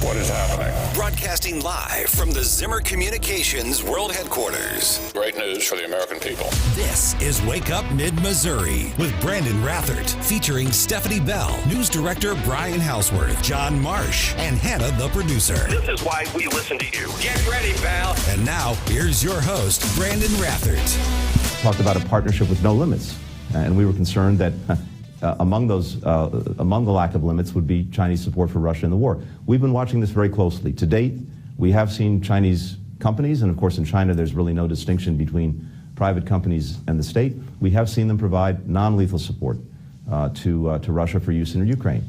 What is happening? Broadcasting live from the Zimmer Communications World Headquarters. Great news for the American people. This is Wake Up Mid-Missouri with Branden Rathert, featuring Stephanie Bell, News Director Brian Houseworth, John Marsh, and Hannah, the producer. This is why we listen to you. Get ready, pal. And now, here's your host, Branden Rathert. Talked about a partnership with no limits, and we were concerned that among the lack of limits would be Chinese support for Russia in the war. We've been watching this very closely. To date, we have seen Chinese companies, and of course in China there's really no distinction between private companies and the state. We have seen them provide non-lethal support to Russia for use in Ukraine.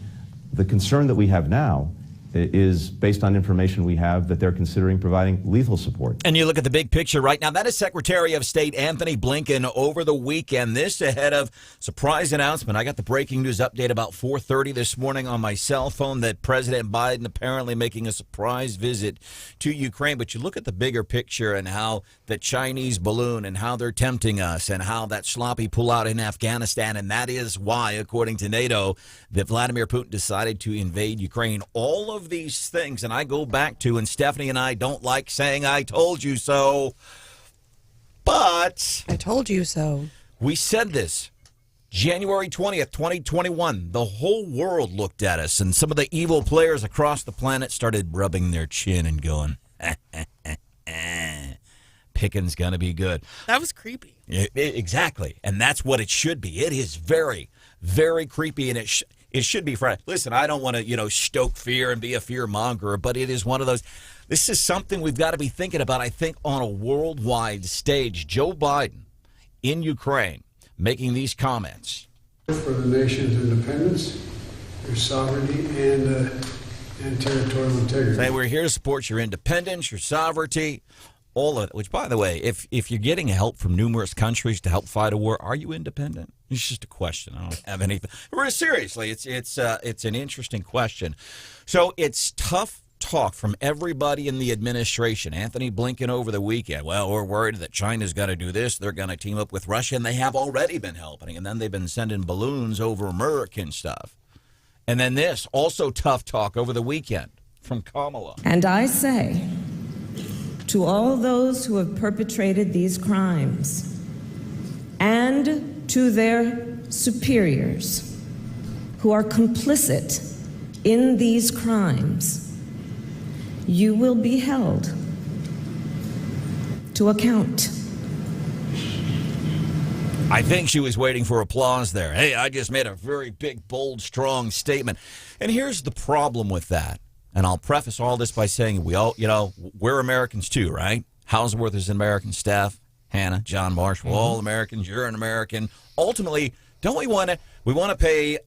The concern that we have now is based on information we have that they're considering providing lethal support. And you look at the big picture right now. That is Secretary of State Antony Blinken over the weekend. This ahead of surprise announcement. I got the breaking news update about 4:30 this morning on my cell phone that President Biden apparently making a surprise visit to Ukraine. But you look at the bigger picture and how the Chinese balloon and how they're tempting us and how that sloppy pullout in Afghanistan. And that is why, according to NATO, that Vladimir Putin decided to invade Ukraine. All of these things, and I go back to, and Stephanie and I don't like saying I told you so, but I told you so. We said this January 20th, 2021. The whole world looked at us, and some of the evil players across the planet started rubbing their chin and going, picking's gonna be good. That was creepy. Exactly, and that's what it should be. It is very, very creepy, and it should be friendly. Listen, I don't want to, stoke fear and be a fear monger, but it is one of those. This is something we've got to be thinking about, I think, on a worldwide stage. Joe Biden in Ukraine making these comments. For the nation's independence, your sovereignty, and territorial integrity. Say we're here to support your independence, your sovereignty, all of it. Which, by the way, if you're getting help from numerous countries to help fight a war, are you independent? It's just a question. I don't have anything. Seriously, it's an interesting question. So it's tough talk from everybody in the administration. Antony Blinken over the weekend. Well, we're worried that China's going to do this. They're going to team up with Russia, and they have already been helping. And then they've been sending balloons over American stuff. And then this, also tough talk over the weekend from Kamala. And I say to all those who have perpetrated these crimes and to their superiors who are complicit in these crimes, you will be held to account. I think she was waiting for applause there. Hey, I just made a very big, bold, strong statement. And here's the problem with that. And I'll preface all this by saying we all, we're Americans too, right? Houseworth is an American, staff, Hannah, John Marsh, we're all Americans. You're an American. Ultimately, don't we want to? We want to pay.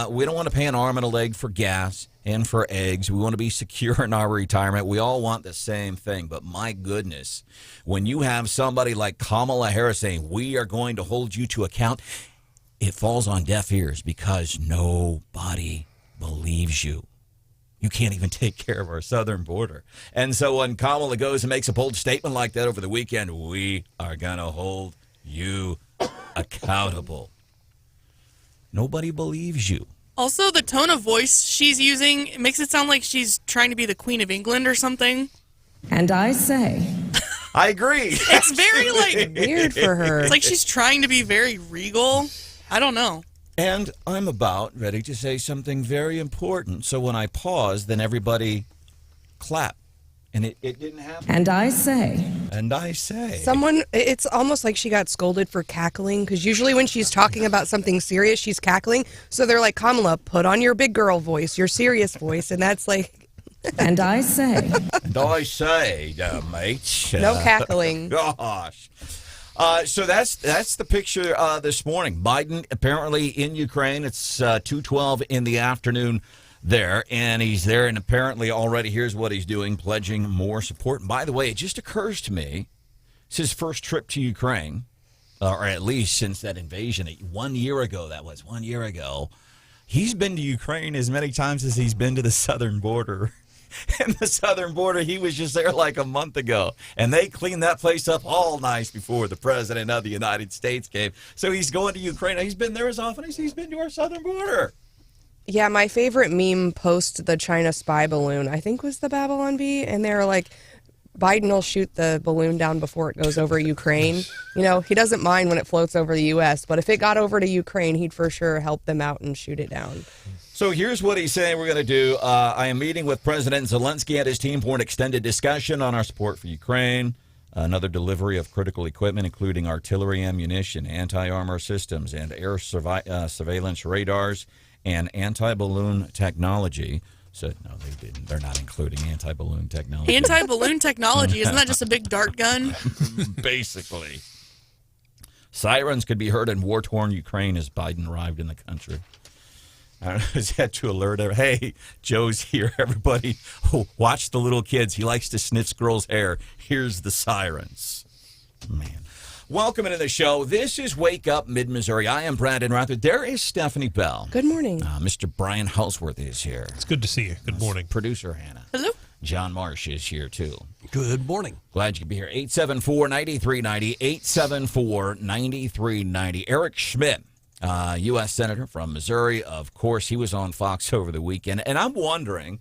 We don't want to pay an arm and a leg for gas and for eggs. We want to be secure in our retirement. We all want the same thing. But my goodness, when you have somebody like Kamala Harris saying we are going to hold you to account, it falls on deaf ears because nobody believes you. You can't even take care of our southern border. And so when Kamala goes and makes a bold statement like that over the weekend, we are going to hold you accountable. Nobody believes you. Also, the tone of voice she's using makes it sound like she's trying to be the Queen of England or something. And I say, I agree. It's very, weird for her. It's like she's trying to be very regal. I don't know. And I'm about ready to say something very important. So when I pause, then everybody clap. And it didn't happen. And I say. It's almost like she got scolded for cackling, because usually when she's talking about something serious, she's cackling. So they're like, Kamala, put on your big girl voice, your serious voice. And that's like. And I say. Mate. No cackling. Gosh. So that's the picture this morning. Biden apparently in Ukraine. It's 2:12 in the afternoon there, and he's there, and apparently already here's what he's doing, pledging more support. And by the way, it just occurs to me, it's his first trip to Ukraine, or at least since that invasion 1 year ago. That was 1 year ago. He's been to Ukraine as many times as he's been to the southern border. And the southern border, he was just there like a month ago. And they cleaned that place up all nice before the president of the United States came. So he's going to Ukraine. He's been there as often as he's been to our southern border. Yeah, my favorite meme post the China spy balloon, I think was the Babylon Bee, and they were like, Biden will shoot the balloon down before it goes over Ukraine. You know, he doesn't mind when it floats over the U.S., but if it got over to Ukraine, he'd for sure help them out and shoot it down. So here's what he's saying we're going to do. I am meeting with President Zelensky and his team for an extended discussion on our support for Ukraine, another delivery of critical equipment, including artillery ammunition, anti-armor systems, and air surveillance radars, and anti-balloon technology. So, no, they didn't. They're not including anti-balloon technology. Anti-balloon technology, isn't that just a big dart gun? Basically. Sirens could be heard in war-torn Ukraine as Biden arrived in the country. I don't know, is that to alert everybody? Hey, Joe's here. Everybody, watch the little kids. He likes to snitch girls' hair. Here's the sirens. Man. Welcome into the show. This is Wake Up Mid-Missouri. I am Branden Rathert. There is Stephanie Bell. Good morning. Mr. Brian Houseworth is here. It's good to see you. Good morning. Producer Hannah. Hello. John Marsh is here, too. Good morning. Glad you could be here. 874-9390, 874-9390. Eric Schmidt, U.S. Senator from Missouri. Of course, he was on Fox over the weekend. And I'm wondering...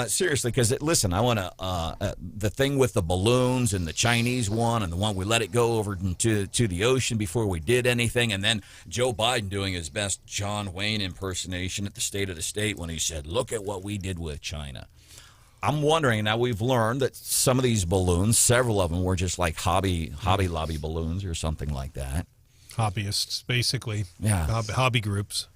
seriously, because listen, I want to the thing with the balloons and the Chinese one and the one we let it go over to the ocean before we did anything, and then Joe Biden doing his best John Wayne impersonation at the State of the State when he said, "Look at what we did with China." I'm wondering, now we've learned that some of these balloons, several of them were just like hobby lobby balloons or something like that. Hobbyists, basically. Yeah. Hobby groups.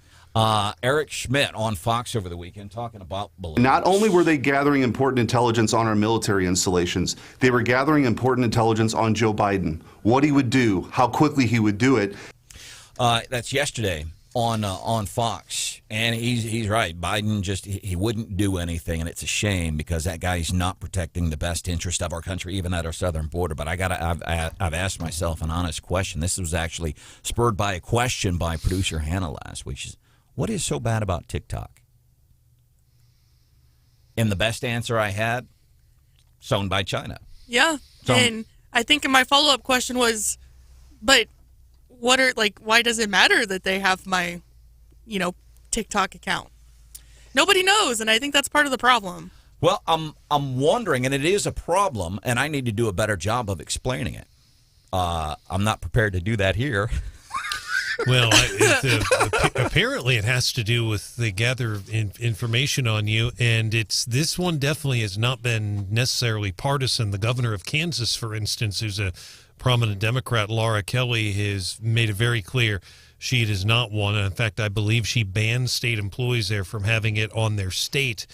Eric Schmidt on Fox over the weekend talking about balloons. Not only were they gathering important intelligence on our military installations, they were gathering important intelligence on Joe Biden, what he would do, how quickly he would do it. That's yesterday on Fox, and he's right. Biden he wouldn't do anything, and it's a shame because that guy's not protecting the best interest of our country, even at our southern border. But I've asked myself an honest question. This was actually spurred by a question by producer Hannah last week. She's, what is so bad about TikTok? And the best answer I had, it's owned by China. Yeah. And I think my follow-up question was, but why does it matter that they have my, TikTok account? Nobody knows, and I think that's part of the problem. Well, I'm wondering, and it is a problem, and I need to do a better job of explaining it. I'm not prepared to do that here. Well, apparently it has to do with they gather information on you, and this one definitely has not been necessarily partisan. The governor of Kansas, for instance, who's a prominent Democrat, Laura Kelly, has made it very clear she does not want it. In fact, I believe she banned state employees there from having it on their state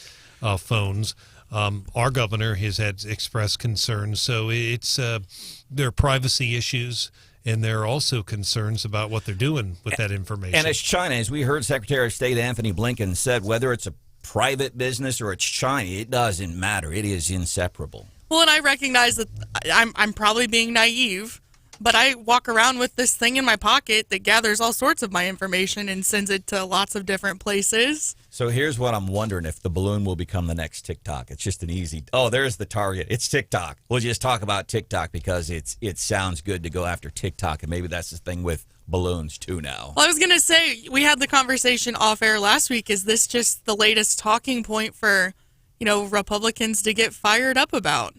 phones. Our governor has expressed concerns, so there are privacy issues. And there are also concerns about what they're doing with that information. And it's China. As we heard Secretary of State Anthony Blinken said, whether it's a private business or it's China, it doesn't matter. It is inseparable. Well, and I recognize that I'm probably being naive, but I walk around with this thing in my pocket that gathers all sorts of my information and sends it to lots of different places. So here's what I'm wondering, if the balloon will become the next TikTok. It's just an easy, there's the target. It's TikTok. We'll just talk about TikTok because it sounds good to go after TikTok, and maybe that's the thing with balloons too now. Well, I was going to say, we had the conversation off air last week. Is this just the latest talking point for, Republicans to get fired up about?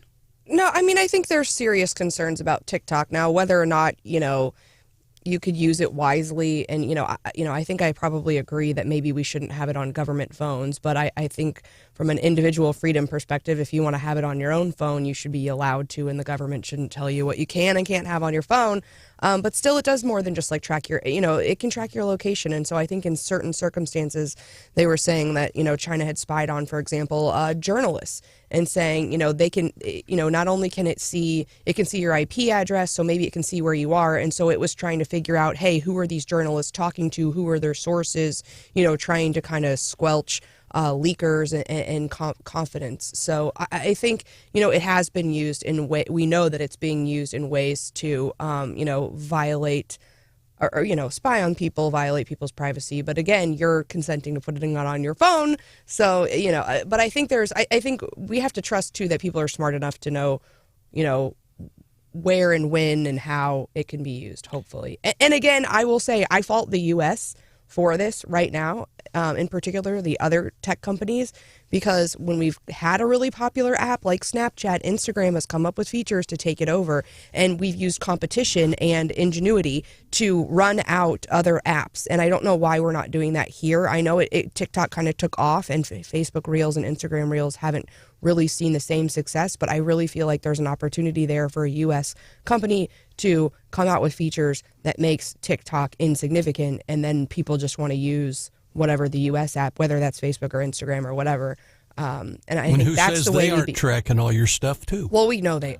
No, I mean, I think there's serious concerns about TikTok now, whether or not, you could use it wisely. And, I think I probably agree that maybe we shouldn't have it on government phones. But I think from an individual freedom perspective, if you want to have it on your own phone, you should be allowed to, and the government shouldn't tell you what you can and can't have on your phone. But still, it does more than just track your, it can track your location. And so I think in certain circumstances, they were saying that, China had spied on, for example, journalists and saying, they can, not only can it can see your IP address, so maybe it can see where you are. And so it was trying to figure out, hey, who are these journalists talking to? Who are their sources? Trying to kind of squelch leakers and confidence. So I think, it has been used we know that it's being used in ways to, violate or spy on people, violate people's privacy. But again, you're consenting to putting it on your phone. So, but I think I think we have to trust too that people are smart enough to know, where and when and how it can be used, hopefully. And again, I will say I fault the U.S. for this right now. in particular, the other tech companies, because when we've had a really popular app like Snapchat, Instagram has come up with features to take it over, and we've used competition and ingenuity to run out other apps. And I don't know why we're not doing that here. I know TikTok kind of took off, and Facebook Reels and Instagram Reels haven't really seen the same success, but I really feel like there's an opportunity there for a U.S. company to come out with features that makes TikTok insignificant, and then people just want to use whatever the U.S. app, whether that's Facebook or Instagram or whatever. And I think who that's says the way they aren't tracking all your stuff too? Well, we know they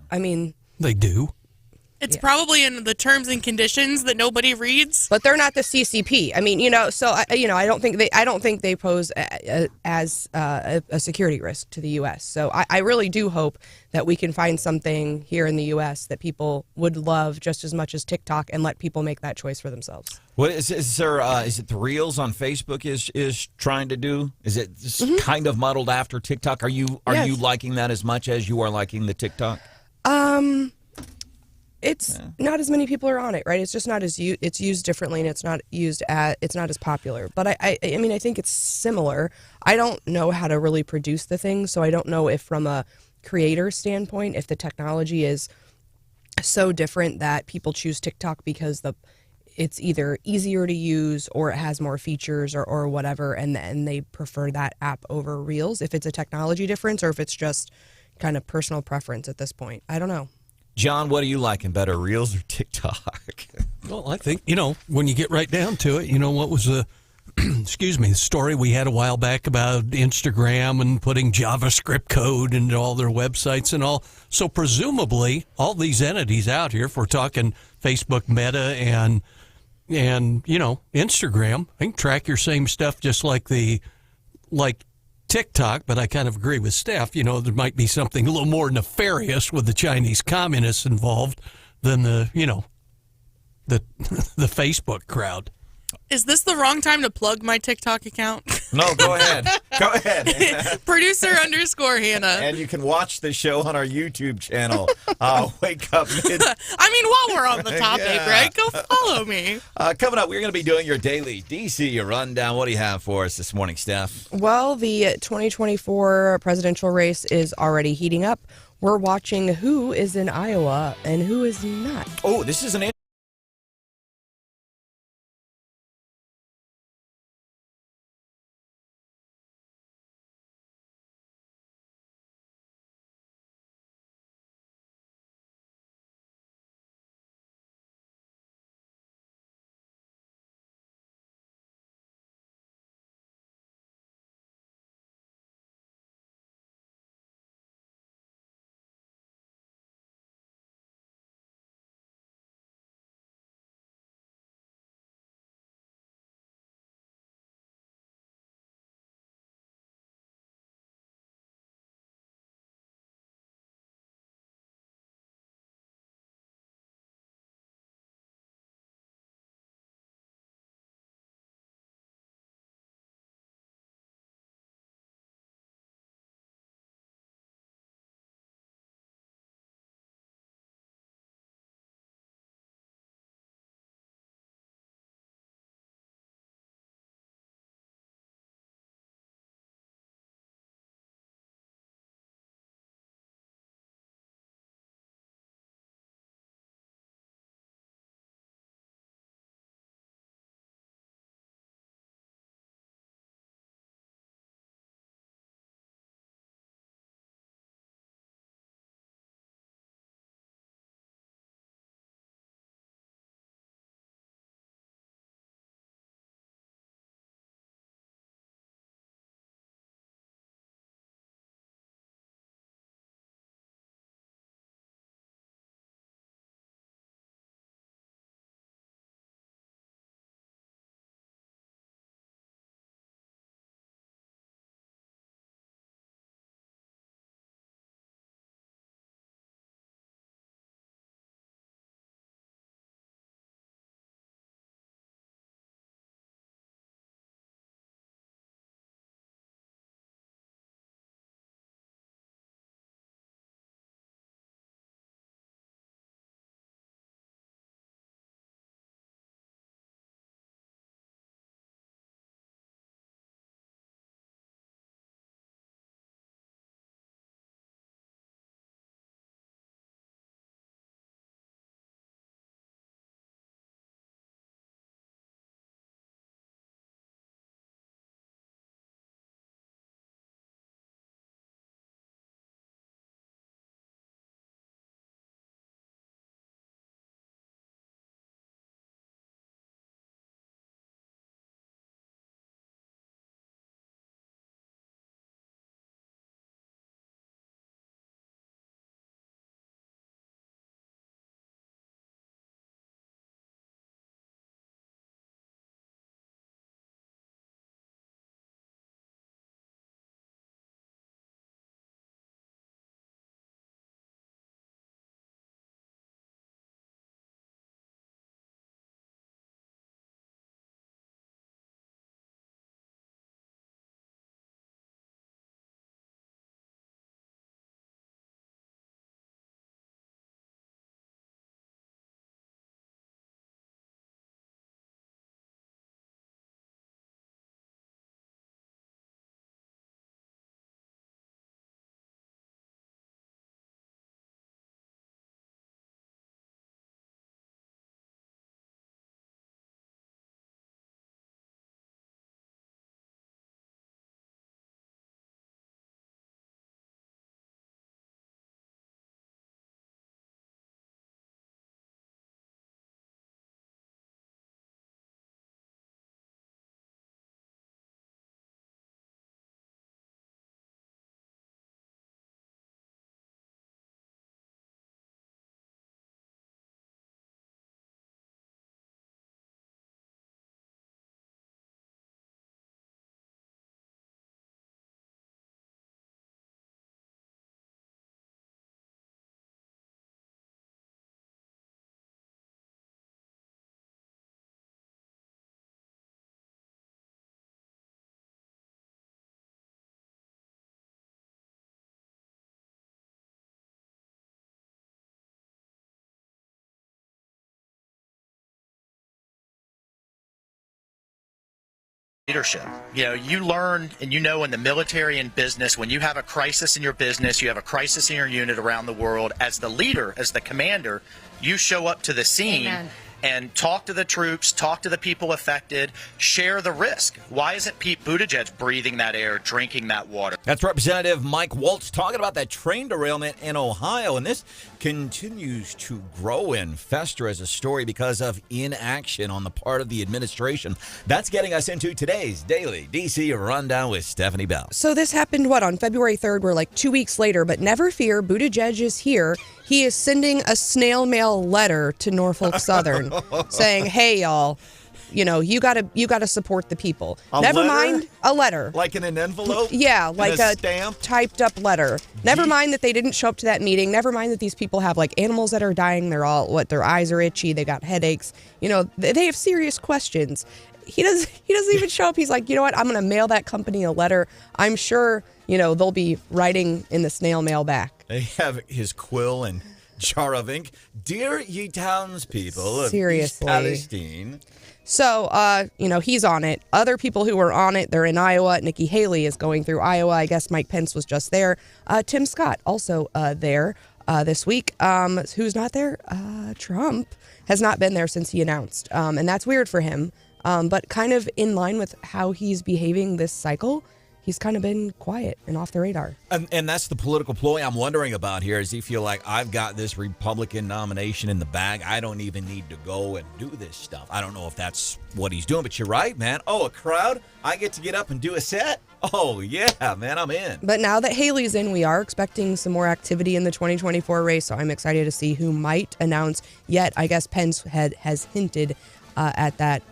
do. It's probably in the terms and conditions that nobody reads. But they're not the CCP. I mean, so I don't think they pose as a security risk to the U.S. So I really do hope that we can find something here in the U.S. that people would love just as much as TikTok, and let people make that choice for themselves. What is there? Is it the Reels on Facebook is trying to do? Is it kind of muddled after TikTok? Are you liking that as much as you are liking the TikTok? It's not as many people are on it, right? It's just not as it's used differently, and it's not as popular. But I mean, I think it's similar. I don't know how to really produce the thing, so I don't know if from a creator standpoint, if the technology is so different that people choose TikTok because it's either easier to use or it has more features or whatever, and they prefer that app over Reels. If it's a technology difference or if it's just kind of personal preference at this point, I don't know. John, what are you liking better, Reels or TikTok? Well, I think, when you get right down to it, what was the story we had a while back about Instagram and putting JavaScript code into all their websites and all. So presumably all these entities out here, if we're talking Facebook, Meta, and Instagram, they can track your same stuff just like TikTok, but I kind of agree with Steph. There might be something a little more nefarious with the Chinese communists involved than the Facebook crowd. Is this the wrong time to plug my TikTok account? No, go ahead. Go ahead. Producer_Hannah. And you can watch the show on our YouTube channel. Wake Up Mid. I mean, while we're on the topic, right? Go follow me. Coming up, we're going to be doing your daily DC rundown. What do you have for us this morning, Steph? Well, the 2024 presidential race is already heating up. We're watching who is in Iowa and who is not. Oh, this is an leadership. You learn and in the military and business, when you have a crisis in your business, you have a crisis in your unit around the world, as the leader, as the commander, you show up to the scene. Amen. And talk to the troops, talk to the people affected, share the risk. Why isn't Pete Buttigieg breathing that air, drinking that water? That's Representative Mike Waltz talking about that train derailment in Ohio. And this continues to grow and fester as a story because of inaction on the part of the administration. That's getting us into today's Daily DC Rundown with Stephanie Bell. So this happened, on February 3rd? We're like 2 weeks later, but never fear, Buttigieg is here. He is sending a snail mail letter to Norfolk Southern saying, hey, y'all, you gotta support the people. Never mind a letter. Like in an envelope? Yeah, like a stamp? typed up letter. Never mind that they didn't show up to that meeting. Never mind that these people have animals that are dying. They're all, their eyes are itchy. They got headaches. They have serious questions. He doesn't even show up. He's like, you know what? I'm going to mail that company a letter. I'm sure, they'll be writing in the snail mail back. They have his quill and jar of ink. Dear ye townspeople of East Seriously. Palestine. So, he's on it. Other people who are on it, they're in Iowa. Nikki Haley is going through Iowa. I guess Mike Pence was just there. Tim Scott also there this week. Who's not there? Trump has not been there since he announced. And that's weird for him. But kind of in line with how he's behaving this cycle, he's kind of been quiet and off the radar. And that's the political ploy I'm wondering about here. Is he feel like I've got this Republican nomination in the bag? I don't even need to go and do this stuff. I don't know if that's what he's doing, but you're right, man. Oh, a crowd? I get to get up and do a set? Oh, yeah, man, I'm in. But now that Haley's in, we are expecting some more activity in the 2024 race, so I'm excited to see who might announce. Yet, I guess Pence has hinted at that,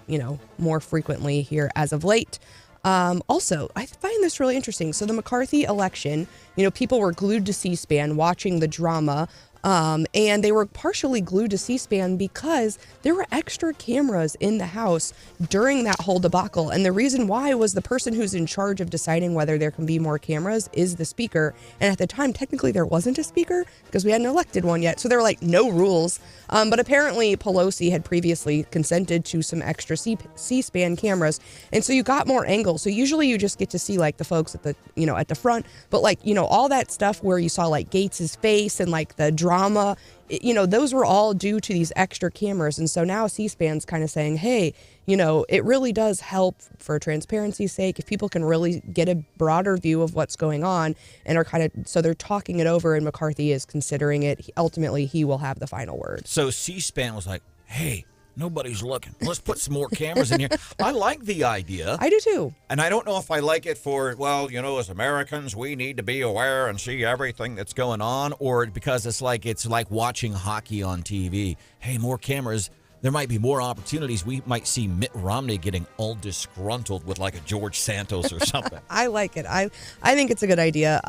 more frequently here as of late. Also, I find this really interesting. So the McCarthy election, people were glued to C-SPAN watching the drama. And they were partially glued to C-SPAN because there were extra cameras in the House during that whole debacle. And the reason why was the person who's in charge of deciding whether there can be more cameras is the Speaker. And at the time, technically, there wasn't a Speaker because we hadn't elected one yet. So there were no rules. But apparently, Pelosi had previously consented to some extra C-SPAN cameras. And so you got more angles. So usually you just get to see the folks at the, at the front. But all that stuff where you saw Gates's face and the drama, those were all due to these extra cameras. And so now C-SPAN's kind of saying, hey, it really does help for transparency's sake if people can really get a broader view of what's going on and are so they're talking it over, and McCarthy is considering it. Ultimately, he will have the final word. So C-SPAN was like, hey, nobody's looking. Let's put some more cameras in here. I like the idea. I do too. And I don't know if I like it for, as Americans, we need to be aware and see everything that's going on, or because it's like watching hockey on TV. Hey, more cameras. There might be more opportunities. We might see Mitt Romney getting all disgruntled with a George Santos or something. I like it. I think it's a good idea.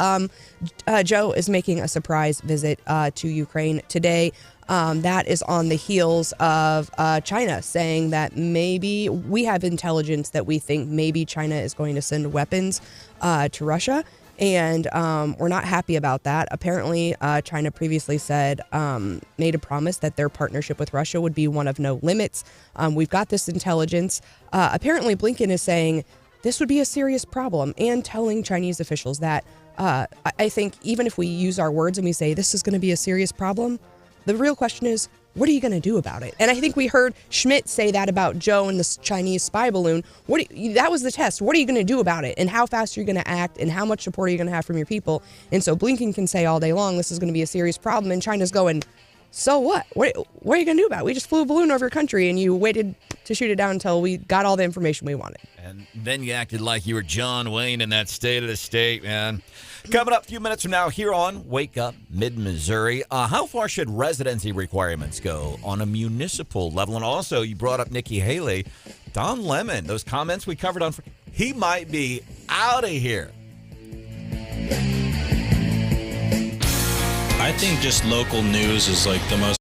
Joe is making a surprise visit to Ukraine today. That is on the heels of China saying that maybe we have intelligence that we think maybe China is going to send weapons to Russia. And we're not happy about that. Apparently, China previously said, made a promise that their partnership with Russia would be one of no limits. We've got this intelligence. Apparently, Blinken is saying this would be a serious problem and telling Chinese officials that I think even if we use our words and we say this is going to be a serious problem, the real question is, what are you going to do about it? And I think we heard Schmidt say that about Joe and the Chinese spy balloon. That was the test. What are you going to do about it? And how fast are you going to act? And how much support are you going to have from your people? And so Blinken can say all day long, this is going to be a serious problem. And China's going, so what? What are you going to do about it? We just flew a balloon over your country and you waited to shoot it down until we got all the information we wanted. And then you acted like you were John Wayne in that State of the State, man. Coming up a few minutes from now here on Wake Up Mid-Missouri, how far should residency requirements go on a municipal level? And also, you brought up Nikki Haley. Don Lemon, those comments we covered on, he might be out of here. I think just local news is the most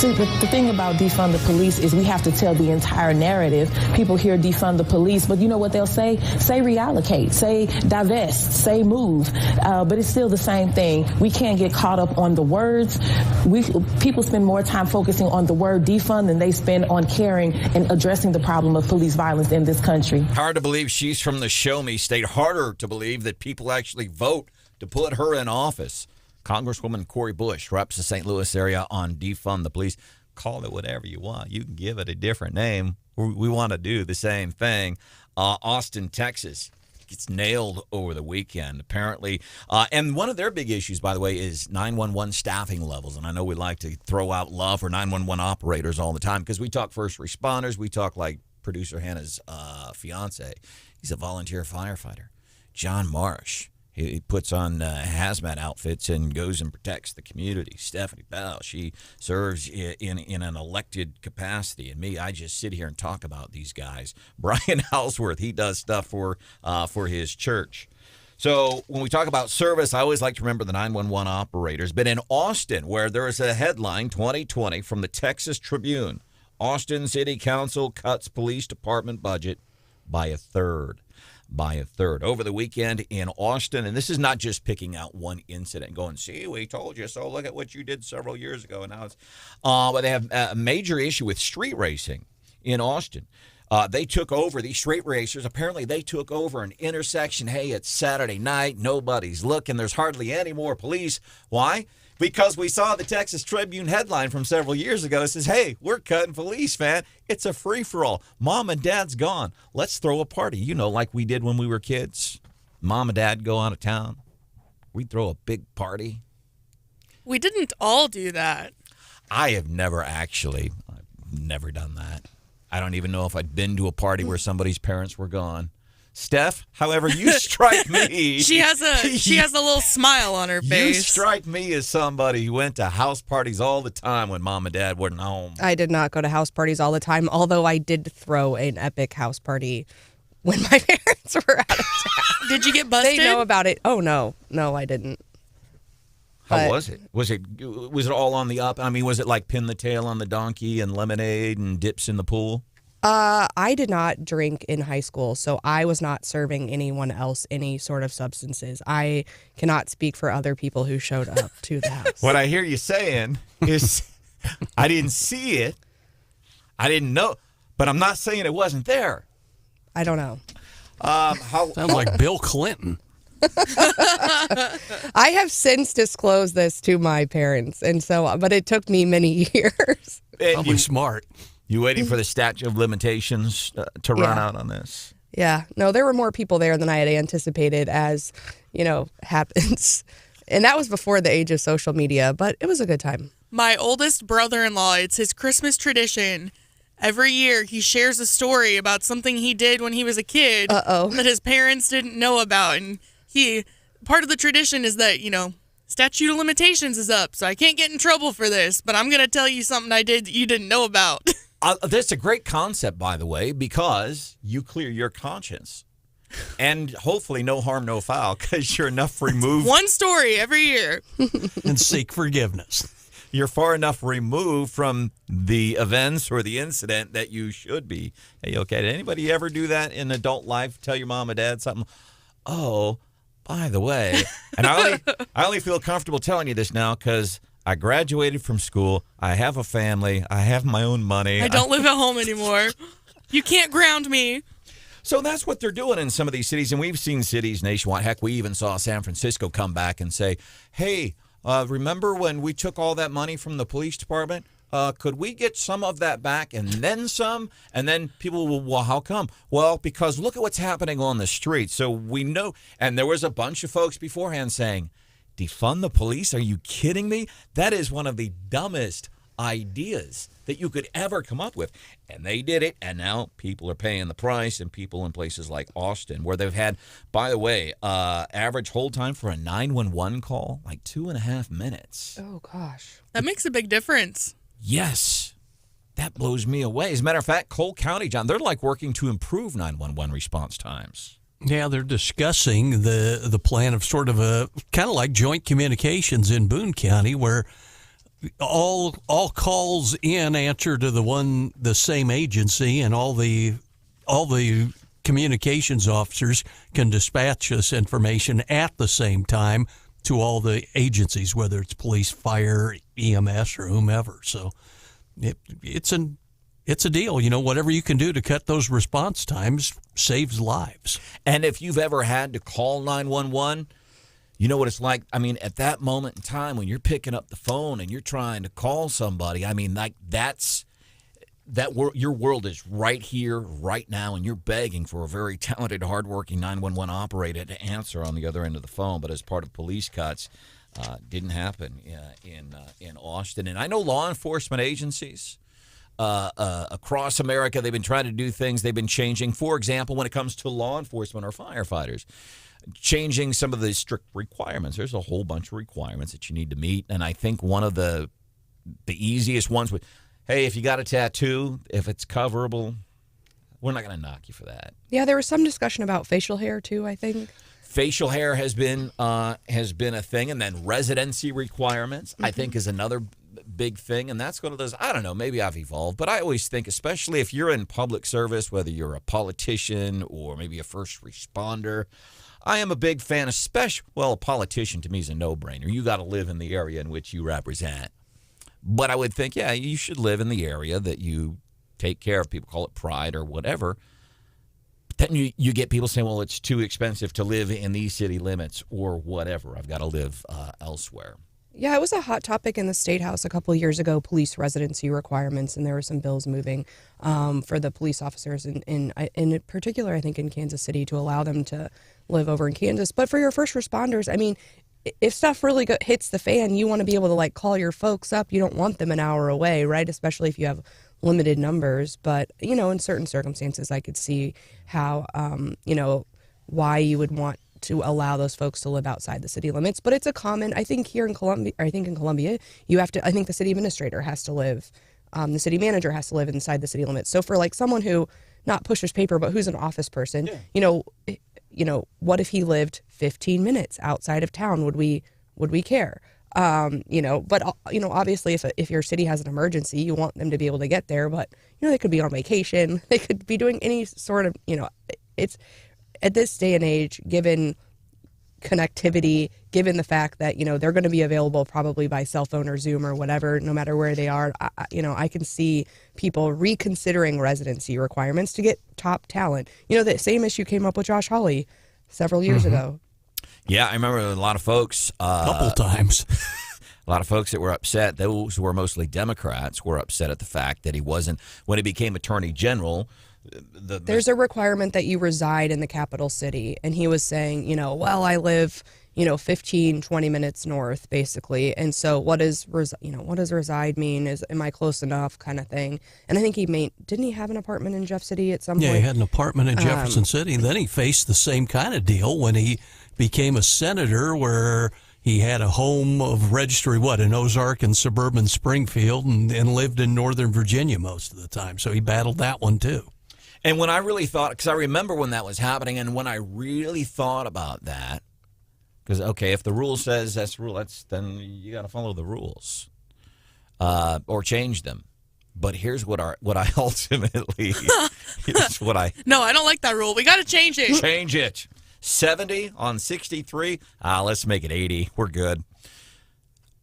See, the thing about defund the police is we have to tell the entire narrative. People hear defund the police, but you know what they'll say? Say reallocate, say divest, say move. But it's still the same thing. We can't get caught up on the words. People spend more time focusing on the word defund than they spend on caring and addressing the problem of police violence in this country. Hard to believe she's from the Show Me State. Harder to believe that people actually vote to put her in office. Congresswoman Cori Bush reps the St. Louis area on defund the police. Call it whatever you want. You can give it a different name. We want to do the same thing. Austin, Texas gets nailed over the weekend, apparently. And one of their big issues, by the way, is 911 staffing levels. And I know we like to throw out love for 911 operators all the time because we talk first responders. We talk like producer Hannah's fiance. He's a volunteer firefighter. John Marsh. He puts on hazmat outfits and goes and protects the community. Stephanie Bell, she serves in an elected capacity. And me, I just sit here and talk about these guys. Brian Halsworth, he does stuff for his church. So when we talk about service, I always like to remember the 911 operators. But in Austin, where there is a headline 2020 from the Texas Tribune, Austin City Council cuts police department budget by a third. Over the weekend in Austin, and this is not just picking out one incident going, see, we told you so, look at what you did several years ago, and now it's but they have a major issue with street racing in Austin. They took over, these street racers, apparently they took over an intersection. Hey, it's Saturday night, nobody's looking, there's hardly any more police. Why? Because we saw the Texas Tribune headline from several years ago. It says, hey, we're cutting police, man. It's a free-for-all. Mom and Dad's gone. Let's throw a party. You know, like we did when we were kids. Mom and Dad go out of town. We'd throw a big party. We didn't all do that. I've never done that. I don't even know if I'd been to a party where somebody's parents were gone. Steph, however, you strike me. She has a little smile on her face. You strike me as somebody who went to house parties all the time when Mom and Dad weren't home. I did not go to house parties all the time, although I did throw an epic house party when my parents were out of town. Did you get busted? They know about it. Oh, no, I didn't. How was it? Was it all on the up? I mean, was it like pin the tail on the donkey and lemonade and dips in the pool? I did not drink in high school, so I was not serving anyone else any sort of substances. I cannot speak for other people who showed up to the house. What I hear you saying is, I didn't see it. I didn't know, but I'm not saying it wasn't there. I don't know. Sounds like Bill Clinton. I have since disclosed this to my parents, but it took me many years. Probably smart. You waiting for the statute of limitations to run out on this? Yeah. No, there were more people there than I had anticipated, as, happens. And that was before the age of social media, but it was a good time. My oldest brother-in-law, it's his Christmas tradition. Every year he shares a story about something he did when he was a kid that his parents didn't know about. And part of the tradition is that, statute of limitations is up, so I can't get in trouble for this, but I'm going to tell you something I did that you didn't know about. That's a great concept, by the way, because you clear your conscience. And hopefully no harm, no foul, because you're enough removed. One story every year. And seek forgiveness. You're far enough removed from the events or the incident that you should be. Hey, okay, did anybody ever do that in adult life? Tell your mom or dad something? Oh, by the way. And I only feel comfortable telling you this now because I graduated from school. I have a family. I have my own money. I don't live at home anymore. You can't ground me. So that's what they're doing in some of these cities. And we've seen cities nationwide. Heck, we even saw San Francisco come back and say, hey, remember when we took all that money from the police department? Could we get some of that back and then some? And then people will, well, how come? Well, because look at what's happening on the street. So we know. And there was a bunch of folks beforehand saying, defund the police? Are you kidding me? That is one of the dumbest ideas that you could ever come up with. And they did it, and now people are paying the price, and people in places like Austin, where they've had, by the way, average hold time for a 911 call, like 2.5 minutes. Oh, gosh. That makes a big difference. Yes. That blows me away. As a matter of fact, Cole County, John, they're like working to improve 911 response times. Yeah, they're discussing the plan of sort of a kind of like joint communications in Boone County, where all calls in answer to the same agency, and all the communications officers can dispatch this information at the same time to all the agencies, whether it's police, fire, EMS, or whomever. So it's a deal. Whatever you can do to cut those response times saves lives. And if you've ever had to call 911, you know what it's like. I mean, at that moment in time when you're picking up the phone and you're trying to call somebody, I mean, like your world is right here, right now, and you're begging for a very talented, hardworking 911 operator to answer on the other end of the phone. But as part of police cuts, didn't happen in Austin. And I know law enforcement agencies across America, they've been trying to do things. They've been changing. For example, when it comes to law enforcement or firefighters, changing some of the strict requirements. There's a whole bunch of requirements that you need to meet. And I think one of the easiest ones would, hey, if you got a tattoo, if it's coverable, we're not going to knock you for that. Yeah, there was some discussion about facial hair too, I think. Facial hair has been a thing, and then residency requirements, I think, is another big thing, and that's one of those, I don't know, maybe I've evolved, but I always think, especially if you're in public service, whether you're a politician or maybe a first responder, I am a big fan, a politician to me is a no-brainer. You got to live in the area in which you represent. But I would think, yeah, you should live in the area that you take care of. People call it pride or whatever. But then you get people saying, well, it's too expensive to live in these city limits or whatever. I've got to live elsewhere. Yeah, it was a hot topic in the State House a couple of years ago, police residency requirements, and there were some bills moving for the police officers in particular, I think, in Kansas City to allow them to live over in Kansas. But for your first responders, I mean, if stuff really hits the fan, you want to be able to call your folks up. You don't want them an hour away, right? Especially if you have limited numbers. But, in certain circumstances, I could see how, why you would want to allow those folks to live outside the city limits. But it's a common, I think here in Columbia, I think the city administrator has to live, the city manager has to live inside the city limits. So for someone who not pushes paper, but who's an office person, what if he lived 15 minutes outside of town? Would we care? But obviously if your city has an emergency, you want them to be able to get there, but they could be on vacation. They could be doing any sort of, it's at this day and age, given connectivity, given the fact that, they're going to be available probably by cell phone or Zoom or whatever, no matter where they are, I can see people reconsidering residency requirements to get top talent. The same issue came up with Josh Hawley several years ago. Yeah, I remember a lot of folks. Couple times. A lot of folks that were upset, those who were mostly Democrats, were upset at the fact that he wasn't, when he became Attorney General, there's a requirement that you reside in the capital city, and he was saying, I live 15, 20 minutes north, basically, and so what does reside mean? Am I close enough, kind of thing? And I think didn't he have an apartment in Jeff City at some point? Yeah, he had an apartment in Jefferson City. Then he faced the same kind of deal when he became a senator, where he had a home of registry, in Ozark and suburban Springfield, and lived in Northern Virginia most of the time. So he battled that one too. And when I really thought, because I remember when that was happening, and when I really thought about that, because, okay, if the rule says that's the rule, then you got to follow the rules or change them. But here's what I ultimately, No, I don't like that rule. We got to change it. Change it. 70 on 63. Let's make it 80. We're good.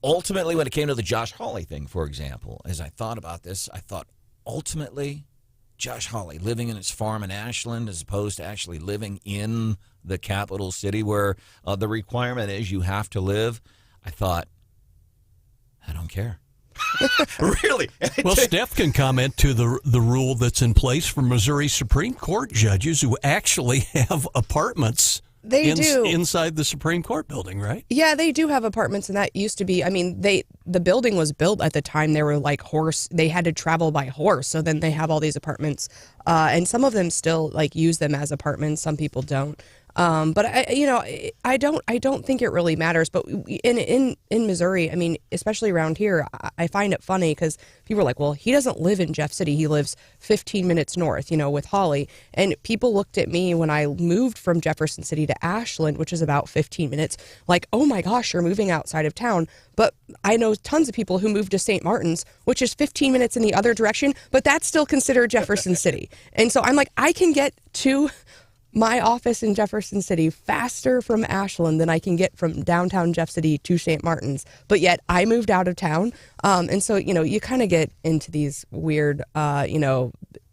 Ultimately, when it came to the Josh Hawley thing, for example, as I thought about this, I thought ultimately, Josh Hawley living in his farm in Ashland as opposed to actually living in the capital city where the requirement is you have to live, I thought, I don't care. Really? Well, Steph can comment to the rule that's in place for Missouri Supreme Court judges who actually have apartments inside the Supreme Court building, right? Yeah, they do have apartments, and that used to be, the building was built at the time they were they had to travel by horse, so then they have all these apartments, and some of them still use them as apartments, some people don't. But I don't think it really matters. But in Missouri, I mean, especially around here, I find it funny because people are like, well, he doesn't live in Jeff City. He lives 15 minutes north, with Holly. And people looked at me when I moved from Jefferson City to Ashland, which is about 15 minutes, like, oh my gosh, you're moving outside of town. But I know tons of people who moved to St. Martin's, which is 15 minutes in the other direction, but that's still considered Jefferson City. And so I'm like, I can get to my office in Jefferson City faster from Ashland than I can get from downtown Jeff City to St. Martin's, but yet I moved out of town. And so, you kind of get into these weird,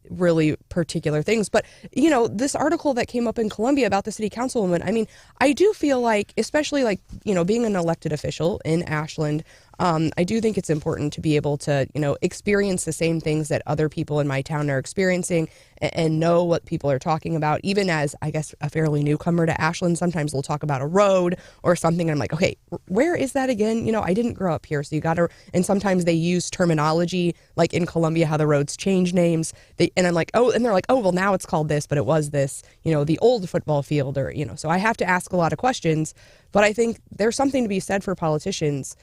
really particular things. But, this article that came up in Columbia about the city councilwoman, I mean, I do feel like, especially like, being an elected official in Ashland, I do think it's important to be able to, experience the same things that other people in my town are experiencing and know what people are talking about. Even as, I guess, a fairly newcomer to Ashland, sometimes we'll talk about a road or something. And I'm like, okay, where is that again? I didn't grow up here. So you got to, and sometimes they use terminology like in Columbia, how the roads change names. And I'm like, oh, and they're like, oh, well, now it's called this, but it was this, the old football field or, so I have to ask a lot of questions. But I think there's something to be said for politicians,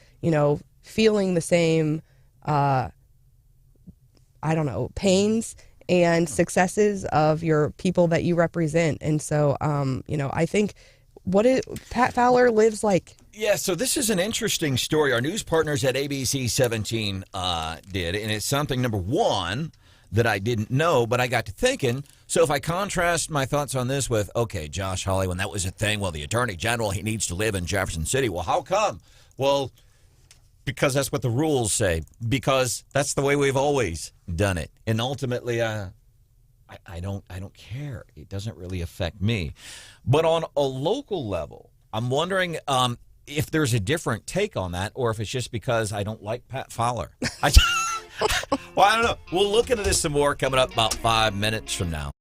feeling the same, pains and successes of your people that you represent. And so, I think Pat Fowler lives like. Yeah, so this is an interesting story. Our news partners at ABC 17 did, and it's something, number one, that I didn't know, but I got to thinking. So if I contrast my thoughts on this with, okay, Josh Hawley, when that was a thing, well, the Attorney General, he needs to live in Jefferson City. Well, how come? Well, because that's what the rules say. Because that's the way we've always done it. And ultimately, I don't care. It doesn't really affect me. But on a local level, I'm wondering if there's a different take on that, or if it's just because I don't like Pat Fowler. Well, I don't know. We'll look into this some more coming up about 5 minutes from now.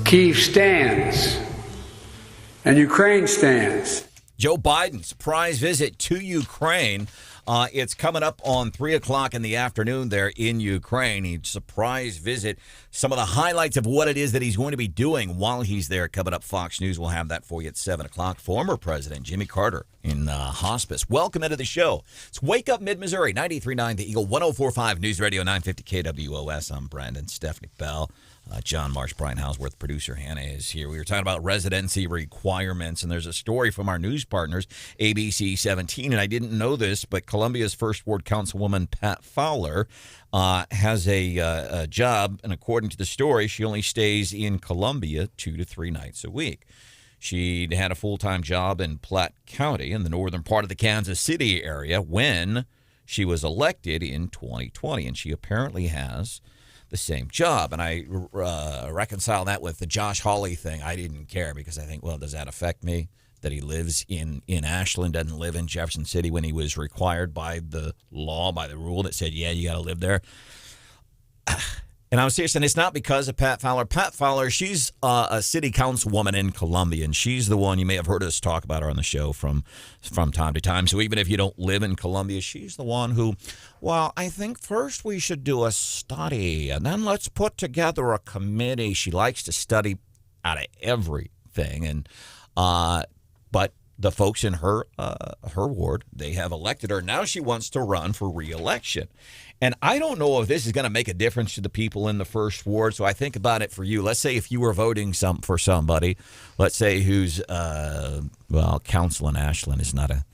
Kyiv stands, and Ukraine stands. Joe Biden, surprise visit to Ukraine. It's coming up on 3 o'clock in the afternoon there in Ukraine. He surprise visit. Some of the highlights of what it is that he's going to be doing while he's there coming up. Fox News will have that for you at 7 o'clock. Former President Jimmy Carter in hospice. Welcome into the show. It's Wake Up Mid-Missouri, 93.9 The Eagle, 104.5 News Radio, 950 KWOS. I'm Branden, Stephanie Bell. John Marsh, Brian Houseworth, producer Hannah is here. We were talking about residency requirements, and there's a story from our news partners, ABC 17, and I didn't know this, but Columbia's First Ward Councilwoman Pat Fowler has a job, and according to the story, she only stays in Columbia 2 to 3 nights a week. She had a full-time job in Platte County in the northern part of the Kansas City area when she was elected in 2020, and she apparently has the same job. And I reconcile that with the Josh Hawley thing. I didn't care because I think, well, does that affect me that he lives in Ashland, doesn't live in Jefferson City when he was required by the law, by the rule that said, yeah, you got to live there. And I was serious, and it's not because of Pat Fowler. Pat Fowler, she's a city councilwoman in Columbia, and she's the one, you may have heard us talk about her on the show from time to time. So even if you don't live in Columbia, she's the one who, well, I think first we should do a study, and then let's put together a committee. She likes to study out of everything, and but the folks in her ward, they have elected her. Now she wants to run for re-election. And I don't know if this is going to make a difference to the people in the first ward. So I think about it for you. Let's say if you were voting for somebody, let's say who's, council in Ashland is not a,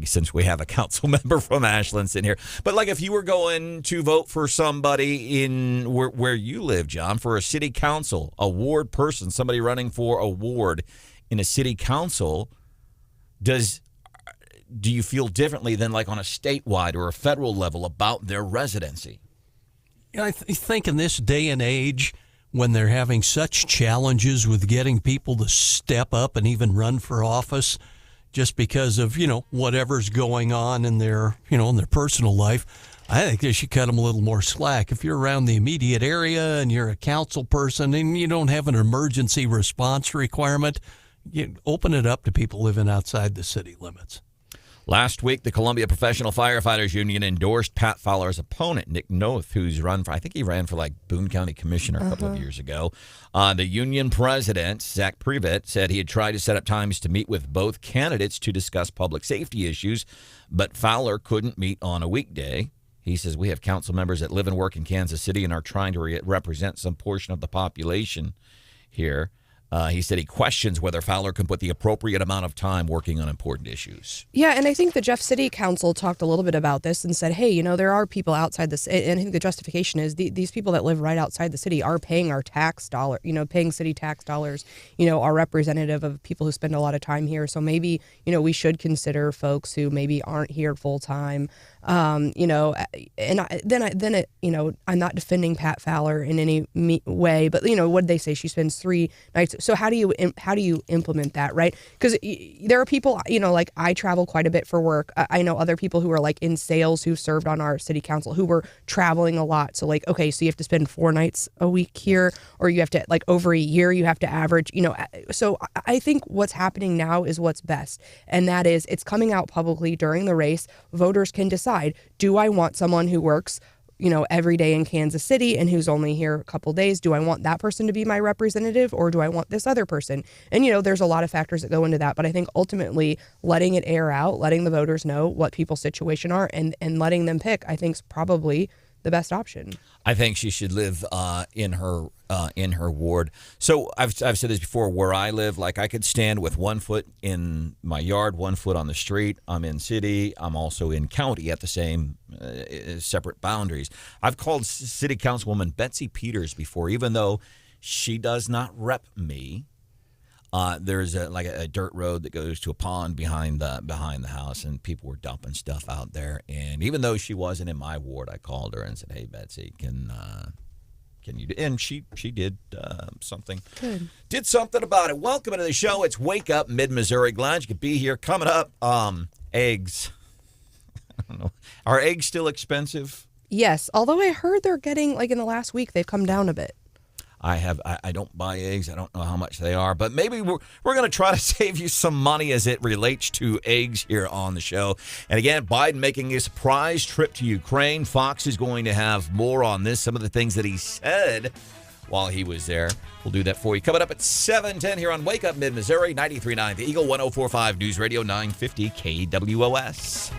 since we have a council member from Ashland sitting here. But like if you were going to vote for somebody in where you live, John, for a city council, a ward person, somebody running for a ward in a city council, do you feel differently than like on a statewide or a federal level about their residency? I think in this day and age, when they're having such challenges with getting people to step up and even run for office, just because of whatever's going on in their in their personal life, I think they should cut them a little more slack. If you're around the immediate area and you're a council person and you don't have an emergency response requirement, you open it up to people living outside the city limits. Last week, the Columbia Professional Firefighters Union endorsed Pat Fowler's opponent, Nick Noth, who's run for, I think he ran for like Boone County Commissioner a couple of years ago. The union president, Zach Privet, said he had tried to set up times to meet with both candidates to discuss public safety issues, but Fowler couldn't meet on a weekday. He says, we have council members that live and work in Kansas City and are trying to represent some portion of the population here. He said he questions whether Fowler can put the appropriate amount of time working on important issues. Yeah, and I think the Jeff City Council talked a little bit about this and said, hey, there are people outside this, and I think the justification is these people that live right outside the city are paying our tax dollar, paying city tax dollars, are representative of people who spend a lot of time here. So maybe, we should consider folks who maybe aren't here full time. I'm not defending Pat Fowler in any way, but what did they say? She spends 3 nights. So how do you implement that, right? Because there are people, like I travel quite a bit for work. I know other people who are like in sales who served on our city council who were traveling a lot. So like, okay, so you have to spend 4 nights a week here, or you have to like over a year you have to average. So I think what's happening now is what's best, and that is it's coming out publicly during the race. Voters can decide. Do I want someone who works, every day in Kansas City and who's only here a couple days? Do I want that person to be my representative, or do I want this other person? And, there's a lot of factors that go into that. But I think ultimately letting it air out, letting the voters know what people's situation are and letting them pick, I think is probably the best option. I think she should live in her ward. So I've said this before. Where I live, like I could stand with 1 foot in my yard, 1 foot on the street. I'm in city. I'm also in county at the same separate boundaries. I've called City Councilwoman Betsy Peters before, even though she does not rep me. There's a dirt road that goes to a pond behind the house, and people were dumping stuff out there. And even though she wasn't in my ward, I called her and said, "Hey, Betsy, can you?" And she did something. Good. Did something about it. Welcome to the show. It's Wake Up Mid-Missouri. Glad you could be here. Coming up, eggs. I don't know. Are eggs still expensive? Yes, although I heard they're getting in the last week they've come down a bit. I don't buy eggs. I don't know how much they are, but maybe we're going to try to save you some money as it relates to eggs here on the show. And again, Biden making a surprise trip to Ukraine. Fox is going to have more on this, some of the things that he said while he was there. We'll do that for you. Coming up at 7:10 here on Wake Up Mid-Missouri, 93.9 The Eagle, 104.5 News Radio, 950 KWOS.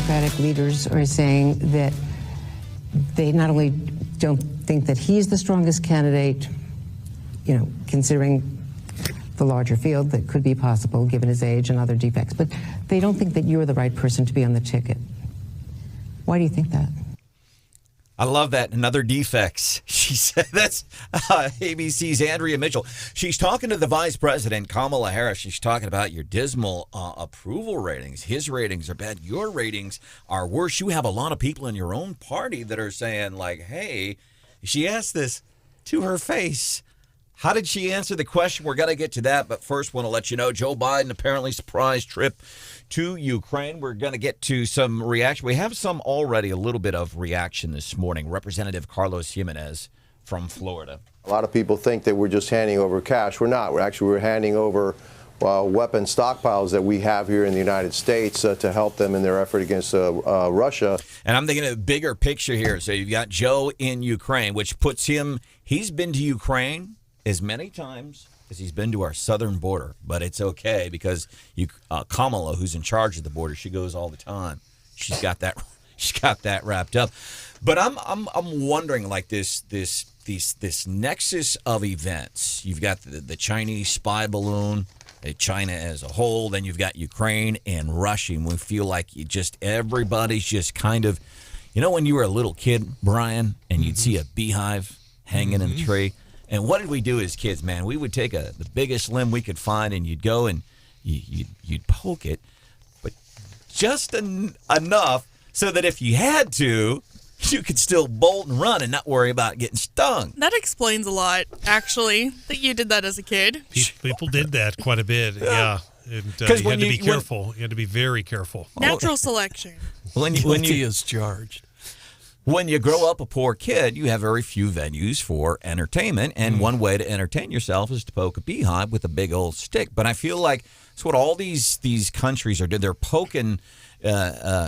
Democratic leaders are saying that they not only don't think that he's the strongest candidate, considering the larger field that could be possible given his age and other defects, but they don't think that you're the right person to be on the ticket. Why do you think that? I love that. And other defects. She said that's ABC's Andrea Mitchell. She's talking to the vice president, Kamala Harris. She's talking about your dismal approval ratings. His ratings are bad. Your ratings are worse. You have a lot of people in your own party that are saying, like, hey, she asked this to her face. How did she answer the question? We're going to get to that. But first, want to let you know, Joe Biden apparently surprise trip to Ukraine. We're going to get to some reaction. We have some already, a little bit of reaction this morning. Representative Carlos Jimenez from Florida. A lot of people think that we're just handing over cash. We're not. We're handing over weapon stockpiles that we have here in the United States to help them in their effort against Russia. And I'm thinking of a bigger picture here. So you've got Joe in Ukraine, which puts him, he's been to Ukraine as many times as he's been to our southern border, but it's okay because Kamala, who's in charge of the border, she goes all the time. She's got that wrapped up. But I'm wondering, like, this nexus of events. You've got the Chinese spy balloon, China as a whole. Then you've got Ukraine and Russia. And we feel like everybody's just kind of, when you were a little kid, Brian, and you'd see a beehive hanging in a tree. And what did we do as kids, man? We would take the biggest limb we could find, and you'd go and you'd poke it, but just enough so that if you had to, you could still bolt and run and not worry about getting stung. That explains a lot, actually, that you did that as a kid. People did that quite a bit, yeah. And you had to be careful. You had to be very careful. Natural selection. When you is charged. When you grow up a poor kid, you have very few venues for entertainment, and one way to entertain yourself is to poke a beehive with a big old stick. But I feel like it's what all these countries are doing. They're poking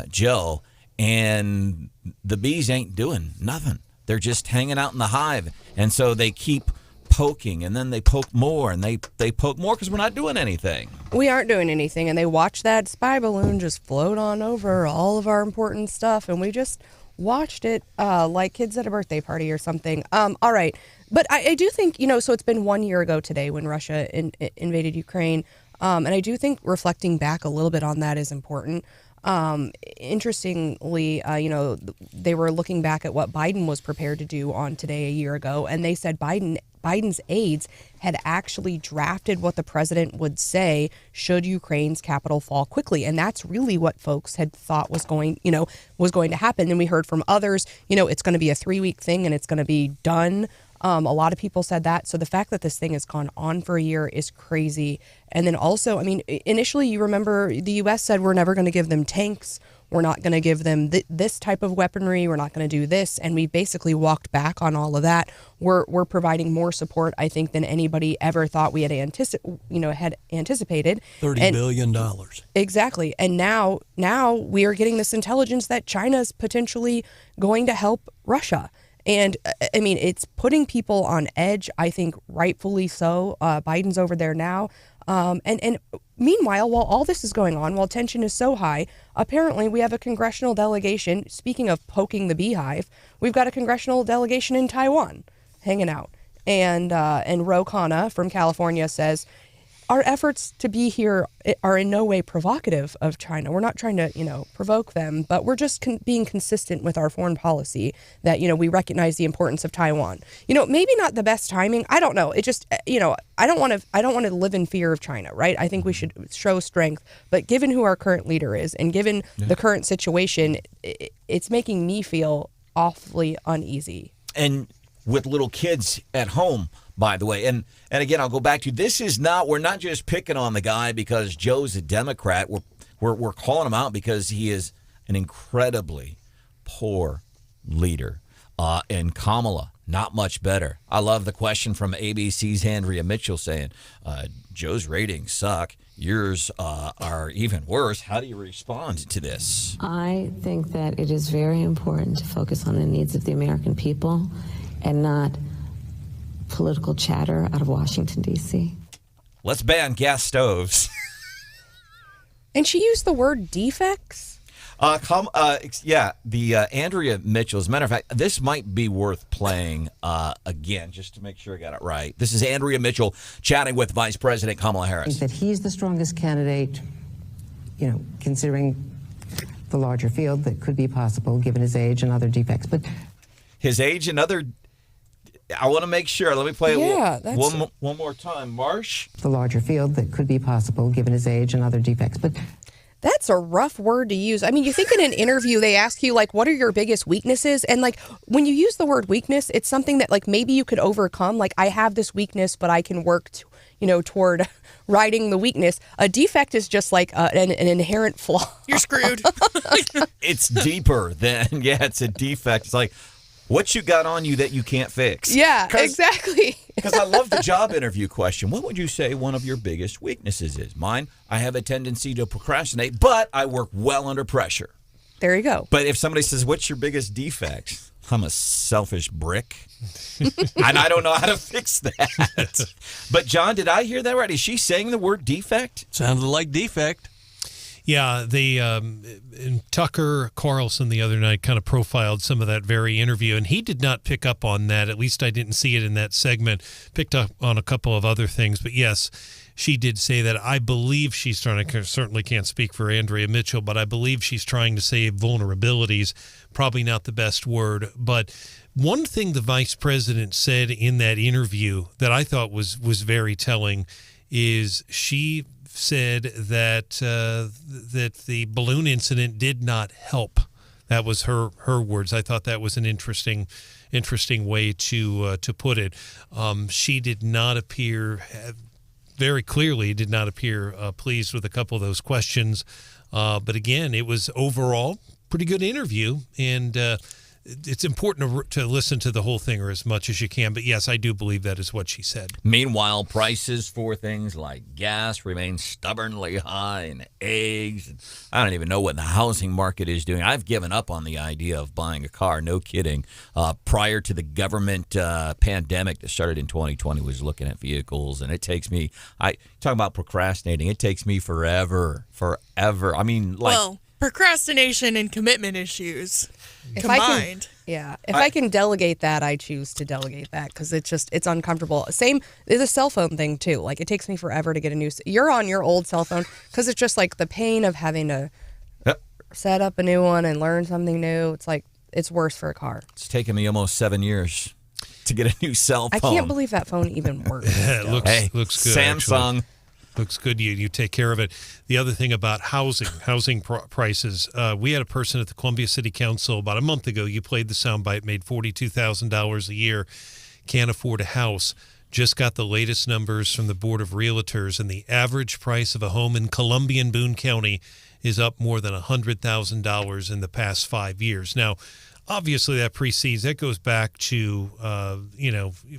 Joe, and the bees ain't doing nothing. They're just hanging out in the hive, and so they keep poking, and then they poke more, and they poke more because we're not doing anything. We aren't doing anything, and they watch that spy balloon just float on over all of our important stuff, and we just watched it like kids at a birthday party or something. All right. But I do think, so it's been 1 year ago today when Russia invaded Ukraine. And I do think reflecting back a little bit on that is important. Interestingly, they were looking back at what Biden was prepared to do on Today a year ago, and they said Biden's aides had actually drafted what the president would say should Ukraine's capital fall quickly, and that's really what folks had thought was going to happen. And we heard from others, it's going to be a 3-week thing and it's going to be done. A lot of people said that. So the fact that this thing has gone on for a year is crazy. And then also, initially, you remember the U.S. said we're never going to give them tanks. We're not going to give them this type of weaponry. We're not going to do this. And we basically walked back on all of that. We're providing more support, I think, than anybody ever thought we had anticipated. $30 billion. Exactly. And now we are getting this intelligence that China's potentially going to help Russia. And it's putting people on edge, I think rightfully so. Biden's over there now. And meanwhile, while all this is going on, while tension is so high, apparently we have a congressional delegation. Speaking of poking the beehive, we've got a congressional delegation in Taiwan hanging out. And Ro Khanna from California says, our efforts to be here are in no way provocative of China. We're not trying to, provoke them, but we're just being consistent with our foreign policy that, we recognize the importance of Taiwan. Maybe not the best timing. I don't know. It just, I don't want to live in fear of China, right? I think we should show strength. But given who our current leader is and given the current situation, it's making me feel awfully uneasy. And with little kids at home, by the way. And again, I'll go back to we're not just picking on the guy because Joe's a Democrat. We're calling him out because he is an incredibly poor leader. And Kamala, not much better. I love the question from ABC's Andrea Mitchell saying, Joe's ratings suck. Yours are even worse. How do you respond to this? I think that it is very important to focus on the needs of the American people and not political chatter out of Washington, D.C. Let's ban gas stoves. And she used the word defects? The Andrea Mitchell. As a matter of fact, this might be worth playing again, just to make sure I got it right. This is Andrea Mitchell chatting with Vice President Kamala Harris. That he's the strongest candidate, considering the larger field that could be possible given his age and other defects. But his age and other. I want to make sure. Let me play it one more time. Marsh. The larger field that could be possible given his age and other defects. But that's a rough word to use. I mean, you think in an interview they ask you, like, what are your biggest weaknesses? And, like, when you use the word weakness, it's something that, like, maybe you could overcome. Like, I have this weakness, but I can work, toward riding the weakness. A defect is just, like, an inherent flaw. You're screwed. It's deeper than, it's a defect. It's like, what you got on you that you can't fix? Yeah, exactly. Because I love the job interview question. What would you say one of your biggest weaknesses is? Mine, I have a tendency to procrastinate, but I work well under pressure. There you go. But if somebody says, what's your biggest defect? I'm a selfish brick. And I don't know how to fix that. But, John, did I hear that right? Is she saying the word defect? Sounded like defect. Yeah, Tucker Carlson the other night kind of profiled some of that very interview, and he did not pick up on that. At least I didn't see it in that segment. Picked up on a couple of other things. But, yes, she did say that. I believe she's trying to, certainly can't speak for Andrea Mitchell, but I believe she's trying to say vulnerabilities. Probably not the best word. But one thing the vice president said in that interview that I thought was very telling is she said that that the balloon incident did not help. That was her words. I thought that was an interesting way to put it. She did not appear, very clearly did not appear pleased with a couple of those questions. But again, it was overall pretty good interview, and it's important to listen to the whole thing or as much as you can. But yes, I do believe that is what she said. Meanwhile, prices for things like gas remain stubbornly high, and eggs. And I don't even know what the housing market is doing. I've given up on the idea of buying a car. No kidding. Prior to the government pandemic that started in 2020, was looking at vehicles, and it takes me. Talk about procrastinating. It takes me forever. I mean, like. Procrastination and commitment issues combined. If I can delegate that, I choose to delegate that because it's uncomfortable. Same, it's a cell phone thing too. Like, it takes me forever to get a new. You're on your old cell phone because it's just like the pain of having to set up a new one and learn something new. It's like it's worse for a car. It's taken me almost 7 years to get a new cell phone. I can't believe that phone even works. It looks good. Samsung. Actually. Looks good. You take care of it. The other thing about housing prices, we had a person at the Columbia City Council about a month ago. You played the soundbite, made $42,000 a year, can't afford a house. Just got the latest numbers from the Board of Realtors, and the average price of a home in Columbia and Boone County is up more than $100,000 in the past 5 years. Now, obviously, that goes back to,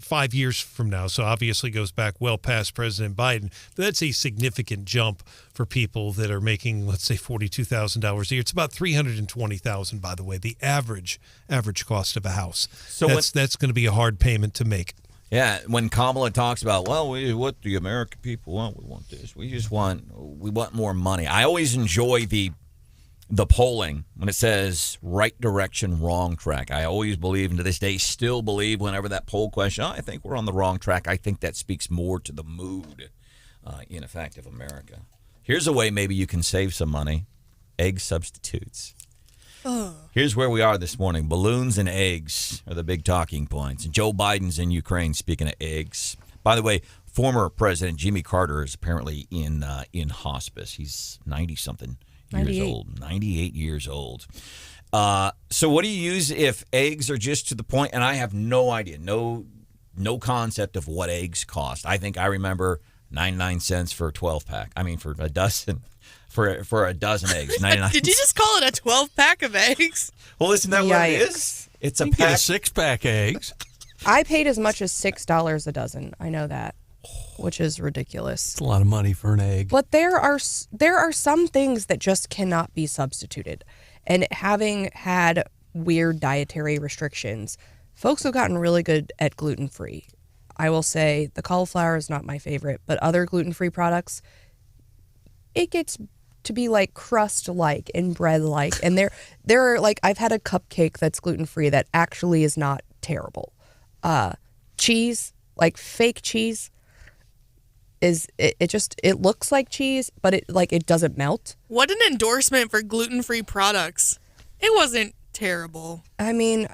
5 years from now. So obviously goes back well past President Biden. But that's a significant jump for people that are making, let's say, $42,000 a year. It's about $320,000, by the way, the average cost of a house. So that's going to be a hard payment to make. Yeah, when Kamala talks about, what the American people want, we want this. We want more money. I always enjoy the polling when it says right direction, wrong track. I always believe, and to this day still believe, whenever that poll question, I think we're on the wrong track. I think that speaks more to the mood, in effect, of America. Here's a way maybe you can save some money. Egg substitutes. Here's where we are this morning. Balloons and eggs are the big talking points. And Joe Biden's in Ukraine, speaking of eggs. By the way, former President Jimmy Carter is apparently in hospice. He's 90-something. 98 years old. So what do you use if eggs are just to the point? And I have no idea, no concept of what eggs cost. I think I remember 99 cents for a 12-pack. I mean, for a dozen, for a dozen eggs. 99 Did you just call it a 12-pack of eggs? Well, isn't that what it is? It's a pack. Get a 6-pack of eggs. I paid as much as $6 a dozen. I know that. Which is ridiculous. It's a lot of money for an egg. But there are some things that just cannot be substituted. And having had weird dietary restrictions, folks have gotten really good at gluten-free. I will say the cauliflower is not my favorite, but other gluten-free products, it gets to be like crust-like and bread-like. And there are like, I've had a cupcake that's gluten-free that actually is not terrible. Cheese, like fake cheese, it looks like cheese, but it doesn't melt. What an endorsement for gluten-free products. It wasn't terrible. I mean,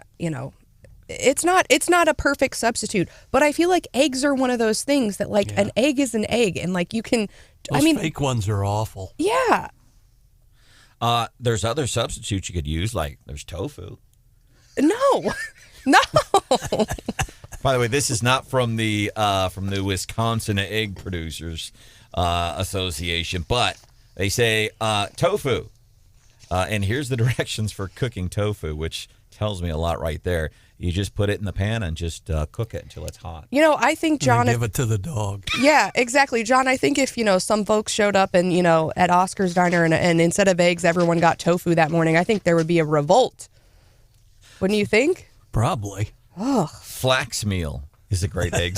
it's not a perfect substitute, but I feel like eggs are one of those things that like an egg is an egg, and like you can. Those fake ones are awful. Yeah. There's other substitutes you could use, like there's tofu. No. By the way, this is not from the Wisconsin Egg Producers Association, but they say tofu. And here's the directions for cooking tofu, which tells me a lot right there. You just put it in the pan and just cook it until it's hot. I think, John... give it to the dog. Yeah, exactly. John, I think if, some folks showed up and, at Oscar's Diner and instead of eggs, everyone got tofu that morning, I think there would be a revolt. Wouldn't you think? Probably. Ugh. Flax meal is a great egg.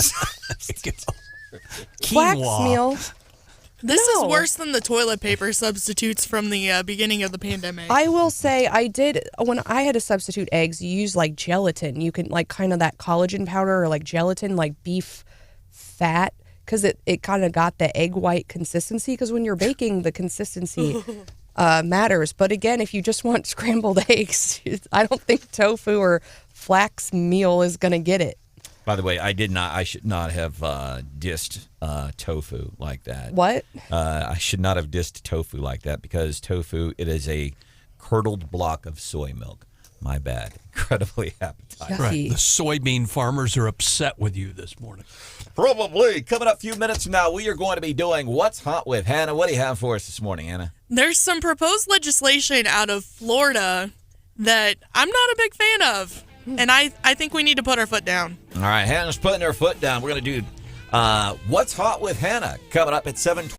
Flax meal. This is worse than the toilet paper substitutes from the beginning of the pandemic. I will say when I had to substitute eggs, you use like gelatin. You can like kind of that collagen powder or like gelatin, like beef fat, because it kind of got the egg white consistency, because when you're baking, the consistency matters. But again, if you just want scrambled eggs, I don't think tofu or flax meal is going to get it. By the way, I should not have dissed tofu like that. What? I should not have dissed tofu like that, because tofu, it is a curdled block of soy milk. My bad. Incredibly appetizing. Right. The soybean farmers are upset with you this morning. Probably. Coming up a few minutes from now, we are going to be doing What's Hot with Hannah. What do you have for us this morning, Hannah? There's some proposed legislation out of Florida that I'm not a big fan of. And I think we need to put our foot down. All right, Hannah's putting her foot down. We're going to do What's Hot with Hannah coming up at 7:20.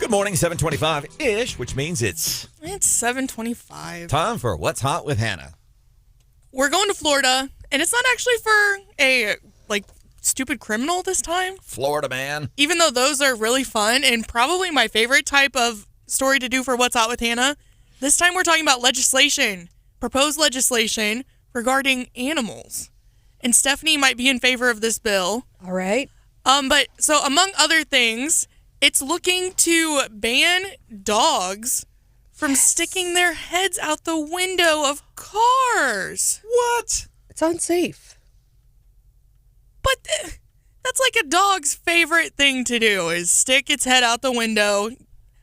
Good morning, 7:25-ish, which means it's 7:25. time for What's Hot with Hannah. We're going to Florida, and it's not actually for a, stupid criminal this time. Florida man. Even though those are really fun and probably my favorite type of story to do for What's Hot with Hannah, this time we're talking about legislation, proposed legislation regarding animals. And Stephanie might be in favor of this bill. All right. But so among other things, it's looking to ban dogs from sticking their heads out the window of cars. What? It's unsafe. But that's like a dog's favorite thing to do is stick its head out the window,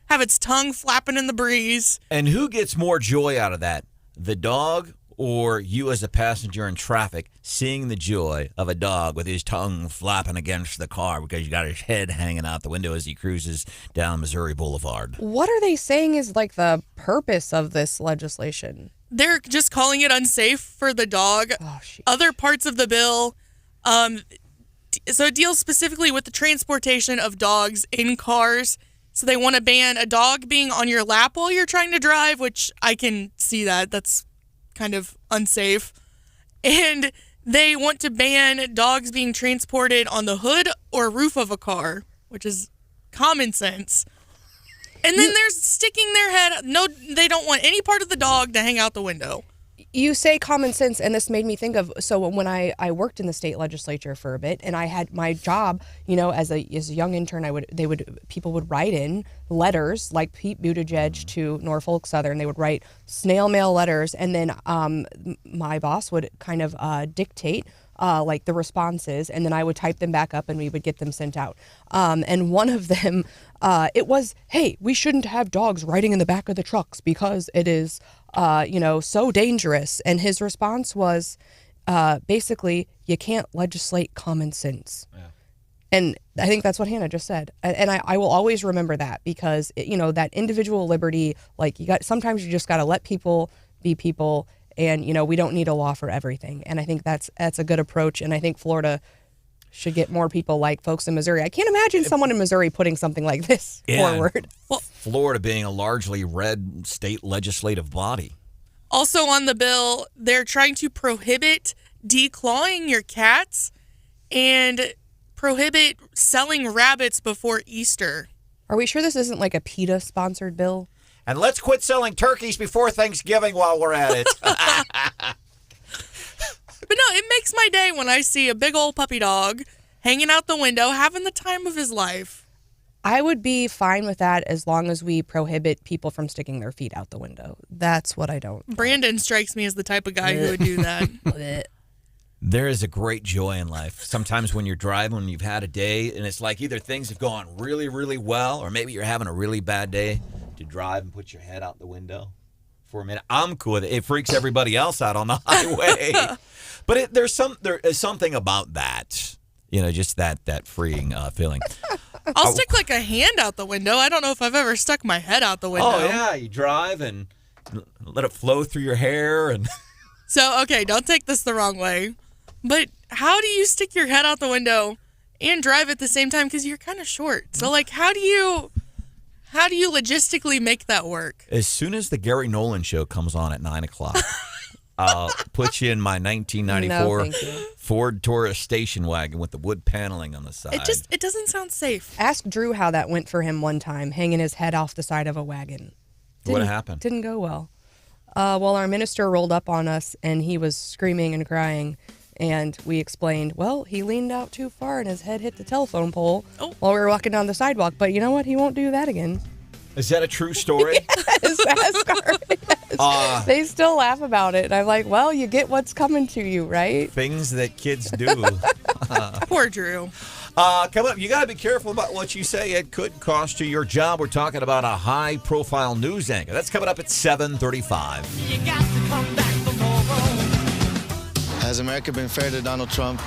have its tongue flapping in the breeze. And who gets more joy out of that? The dog or you as a passenger in traffic seeing the joy of a dog with his tongue flapping against the car because you got his head hanging out the window as he cruises down Missouri Boulevard? What are they saying is the purpose of this legislation? They're just calling it unsafe for the dog. Other parts of the bill, so it deals specifically with the transportation of dogs in cars. So they want to ban a dog being on your lap while you're trying to drive, which I can see that. That's kind of unsafe. And they want to ban dogs being transported on the hood or roof of a car, which is common sense. And then there's sticking their head. No, they don't want any part of the dog to hang out the window. You say common sense, and this made me think of, so when I worked in the state legislature for a bit, and I had my job, as a young intern, people would write in letters like Pete Buttigieg to Norfolk Southern. They would write snail mail letters, and then my boss would kind of dictate the responses, and then I would type them back up and we would get them sent out. And one of them, it was, hey, we shouldn't have dogs riding in the back of the trucks because it is, so dangerous. And his response was basically, you can't legislate common sense. Yeah. And I think that's what Hannah just said. And I will always remember that because, that individual liberty, sometimes you just got to let people be people. And, we don't need a law for everything. And I think that's a good approach. And I think Florida should get more people like folks in Missouri. I can't imagine someone in Missouri putting something like this forward. Well, Florida being a largely red state legislative body. Also on the bill, they're trying to prohibit declawing your cats and prohibit selling rabbits before Easter. Are we sure this isn't like a PETA-sponsored bill? And let's quit selling turkeys before Thanksgiving while we're at it. But no, it makes my day when I see a big old puppy dog hanging out the window, having the time of his life. I would be fine with that as long as we prohibit people from sticking their feet out the window. That's what I don't. Brandon strikes me as the type of guy who would do that. There is a great joy in life. Sometimes when you're driving, when you've had a day, and it's like either things have gone really, really well, or maybe you're having a really bad day, to drive and put your head out the window for a minute. I'm cool with it. It freaks everybody else out on the highway. But there is something about that, just that freeing feeling. I'll stick like a hand out the window. I don't know if I've ever stuck my head out the window. Oh, yeah. You drive and let it flow through your hair. And So, okay, don't take this the wrong way. But how do you stick your head out the window and drive at the same time? Because you're kind of short. So, how do you logistically make that work? As soon as the Gary Nolan show comes on at 9 o'clock, I'll put you in my 1994 Ford Taurus station wagon with the wood paneling on the side. It doesn't sound safe. Ask Drew how that went for him one time, hanging his head off the side of a wagon. What happened? Didn't go well. Well, our minister rolled up on us, and he was screaming and crying. And we explained, well, he leaned out too far and his head hit the telephone pole while we were walking down the sidewalk. But you know what? He won't do that again. Is that a true story? Yes, yes. They still laugh about it. And I'm like, well, you get what's coming to you, right? Things that kids do. Poor Drew. Come up. You got to be careful about what you say. It could cost you your job. We're talking about a high-profile news anchor. That's coming up at 7:35. You got to come back for more. Has America been fair to Donald Trump?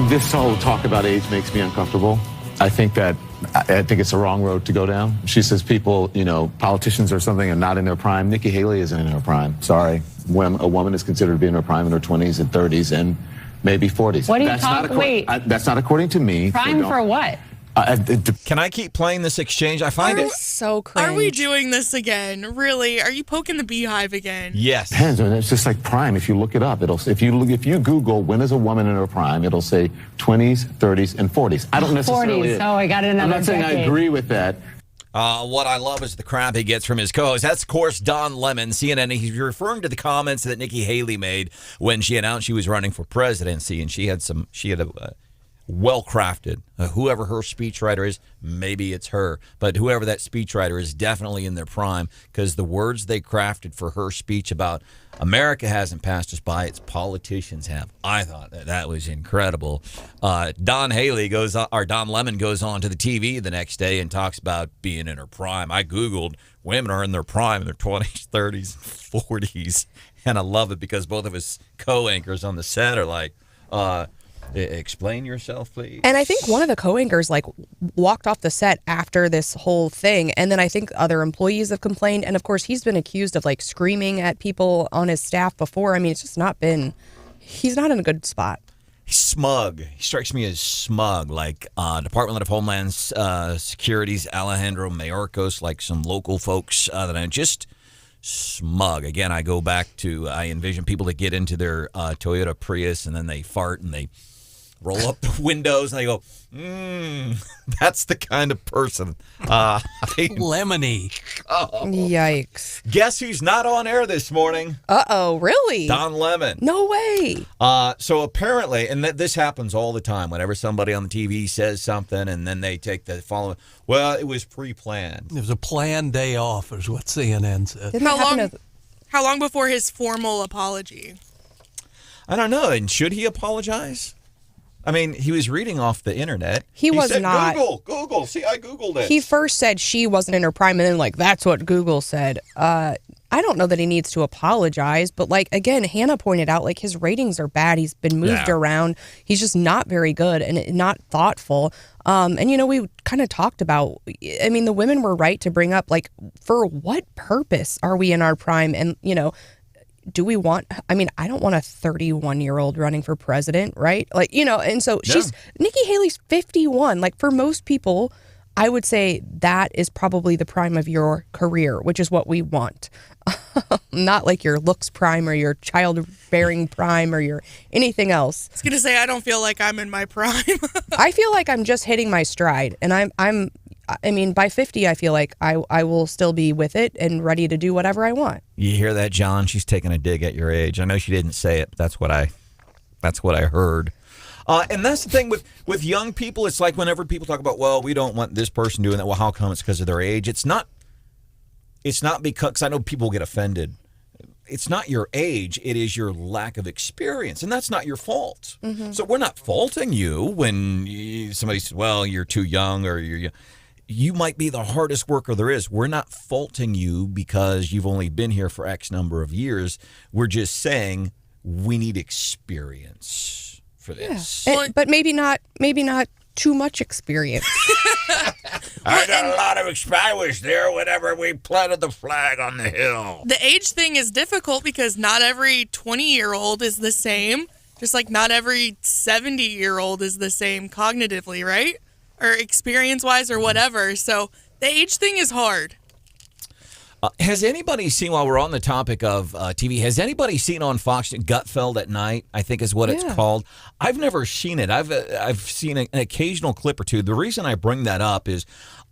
This whole talk about age makes me uncomfortable. I think it's the wrong road to go down. She says people, politicians or something are not in their prime. Nikki Haley isn't in her prime. Sorry. When a woman is considered to be in her prime in her 20s and 30s and maybe 40s. What do you talk? Wait. That's not according to me. Prime for what? Can I keep playing this exchange? I find it so cringe. Are we doing this again? Really? Are you poking the beehive again? Yes. Depends. It's just like prime. If you look it up, if you Google when is a woman in her prime, it'll say 20s, 30s, and 40s. I don't necessarily. 40s. Oh, I got another. I'm not saying decade. I agree with that. What I love is the crap he gets from his co-host. That's, of course, Don Lemon, CNN. He's referring to the comments that Nikki Haley made when she announced she was running for presidency, and she had a well-crafted, whoever her speechwriter is, maybe it's her, but whoever that speechwriter is definitely in their prime, because the words they crafted for her speech about America hasn't passed us by, its politicians have. I thought that was incredible. Don Lemon goes on to the TV the next day and talks about being in her prime. I Googled women are in their prime in their 20s, 30s, 40s, and I love it because both of his co-anchors on the set are like, explain yourself, please. And I think one of the co-anchors walked off the set after this whole thing, and then I think other employees have complained, and of course he's been accused of screaming at people on his staff before. I mean, it's just not been. He's not in a good spot. He's smug. He strikes me as smug, like Department of Homeland Security's Alejandro Mayorkas, like some local folks that are just smug. Again, I go back to I envision people that get into their Toyota Prius and then they fart and they roll up the windows and they go, that's the kind of person. Lemony. Yikes. Guess who's not on air this morning? Uh-oh, really? Don Lemon. No way. So apparently, and this happens all the time, whenever somebody on the TV says something and then they take the following, well, it was pre-planned. It was a planned day off is what CNN said. How long before his formal apology? I don't know. And should he apologize? I mean, he was reading off the internet. He was said, not. Google. See, I Googled it. He first said she wasn't in her prime, and then that's what Google said. I don't know that he needs to apologize, but again, Hannah pointed out his ratings are bad. He's been moved around. He's just not very good and not thoughtful. And we kind of talked about. I mean, the women were right to bring up for what purpose are we in our prime? And do we want, I don't want a 31-year-old running for president, right? And so Nikki Haley's 51. For most people, I would say that is probably the prime of your career, which is what we want. Not your looks prime or your childbearing prime or your anything else. I was going to say, I don't feel like I'm in my prime. I feel like I'm just hitting my stride, and by 50, I feel like I will still be with it and ready to do whatever I want. You hear that, John? She's taking a dig at your age. I know she didn't say it, but that's what I heard. And that's the thing with young people. It's like whenever people talk about, well, we don't want this person doing that. Well, how come? It's because of their age. It's not because I know people get offended. It's not your age. It is your lack of experience, and that's not your fault. Mm-hmm. So we're not faulting you when somebody says, well, you're too young or you might be the hardest worker there is. We're not faulting you because you've only been here for X number of years. We're just saying we need experience for this. Yeah. But maybe not too much experience. I got a lot of experience. I was there whenever we planted the flag on the hill. The age thing is difficult because not every 20-year-old is the same. Just like not every 70-year-old is the same cognitively, right? Or experience-wise or whatever. So the age thing is hard. Has anybody seen, while we're on the topic of TV, has anybody seen on Fox Gutfeld at Night, I think is what it's called? I've never seen it. I've seen an occasional clip or two. The reason I bring that up is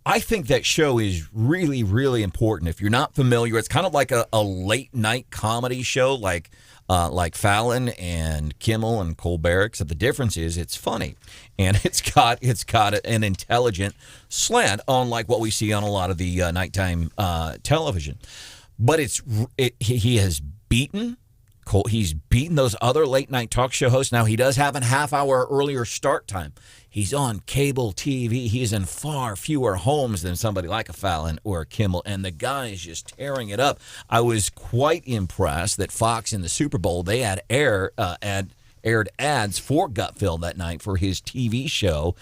I think that show is really, really important. If you're not familiar, it's kind of like a late-night comedy show like Fallon and Kimmel and Colbert, except the difference is it's funny. And it's got an intelligent slant, unlike what we see on a lot of the nighttime television. But he has beaten those other late night talk show hosts. Now he does have a half-hour earlier start time. He's on cable TV. He's in far fewer homes than somebody like a Fallon or a Kimmel, and the guy is just tearing it up. I was quite impressed that Fox in the Super Bowl, they had aired ads for Gutfeld that night for his TV show.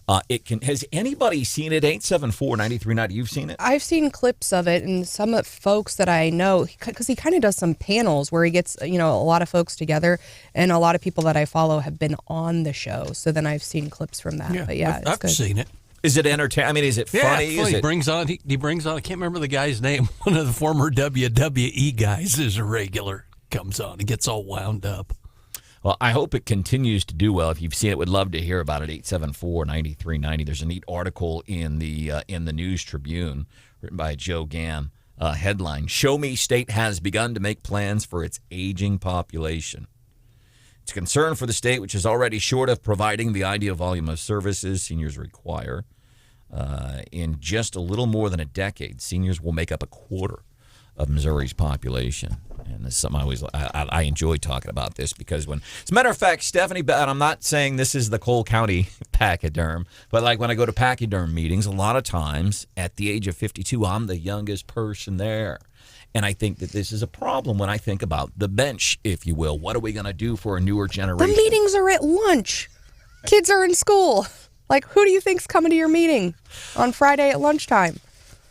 Has anybody seen it? 874-9390. You've seen it? I've seen clips of it, and some of folks that I know, because he kind of does some panels where he gets, a lot of folks together, and a lot of people that I follow have been on the show. So then I've seen clips from that. Yeah, but yeah, I've good. seen it. Is it entertaining? I mean, is it funny? Yeah, he brings on. I can't remember the guy's name. One of the former WWE guys is a regular. Comes on and gets all wound up. Well, I hope it continues to do well. If you've seen it, would love to hear about it. 874-9390. There's a neat article in the News Tribune written by Joe Gann. Headline: Show Me State has begun to make plans for its aging population. It's a concern for the state, which is already short of providing the ideal volume of services seniors require. In just a little more than a decade, seniors will make up a quarter of Missouri's population. And this is something I enjoy talking about this because as a matter of fact, Stephanie, and I'm not saying this is the Cole County pachyderm, but like when I go to pachyderm meetings, a lot of times at the age of 52, I'm the youngest person there. And I think that this is a problem when I think about the bench, if you will. What are we going to do for a newer generation? The meetings are at lunch. Kids are in school. Like, who do you think's coming to your meeting on Friday at lunchtime?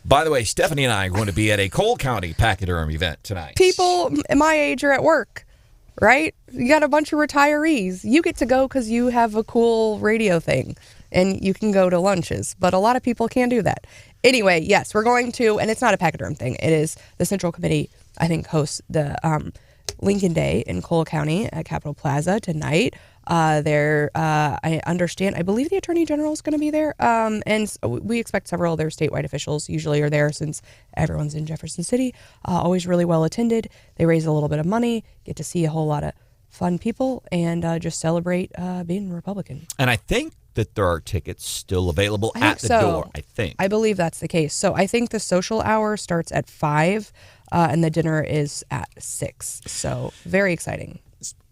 By the way, Stephanie and I are going to be at a Cole County pachyderm event tonight. People my age are at work, right? You got a bunch of retirees. You get to go because you have a cool radio thing, and you can go to lunches. But a lot of people can't do that. Anyway, yes, we're going to, and it's not a pachyderm thing. It is the Central Committee, I think, hosts the Lincoln Day in Cole County at Capitol Plaza tonight. I understand, I believe the Attorney General is going to be there. And we expect several of their statewide officials usually are there since everyone's in Jefferson City. Always really well attended. They raise a little bit of money, get to see a whole lot of fun people, and just celebrate being Republican. And I think that there are tickets still available at the door, I think. I believe that's the case. So I think the social hour starts at 5, and the dinner is at 6. So very exciting.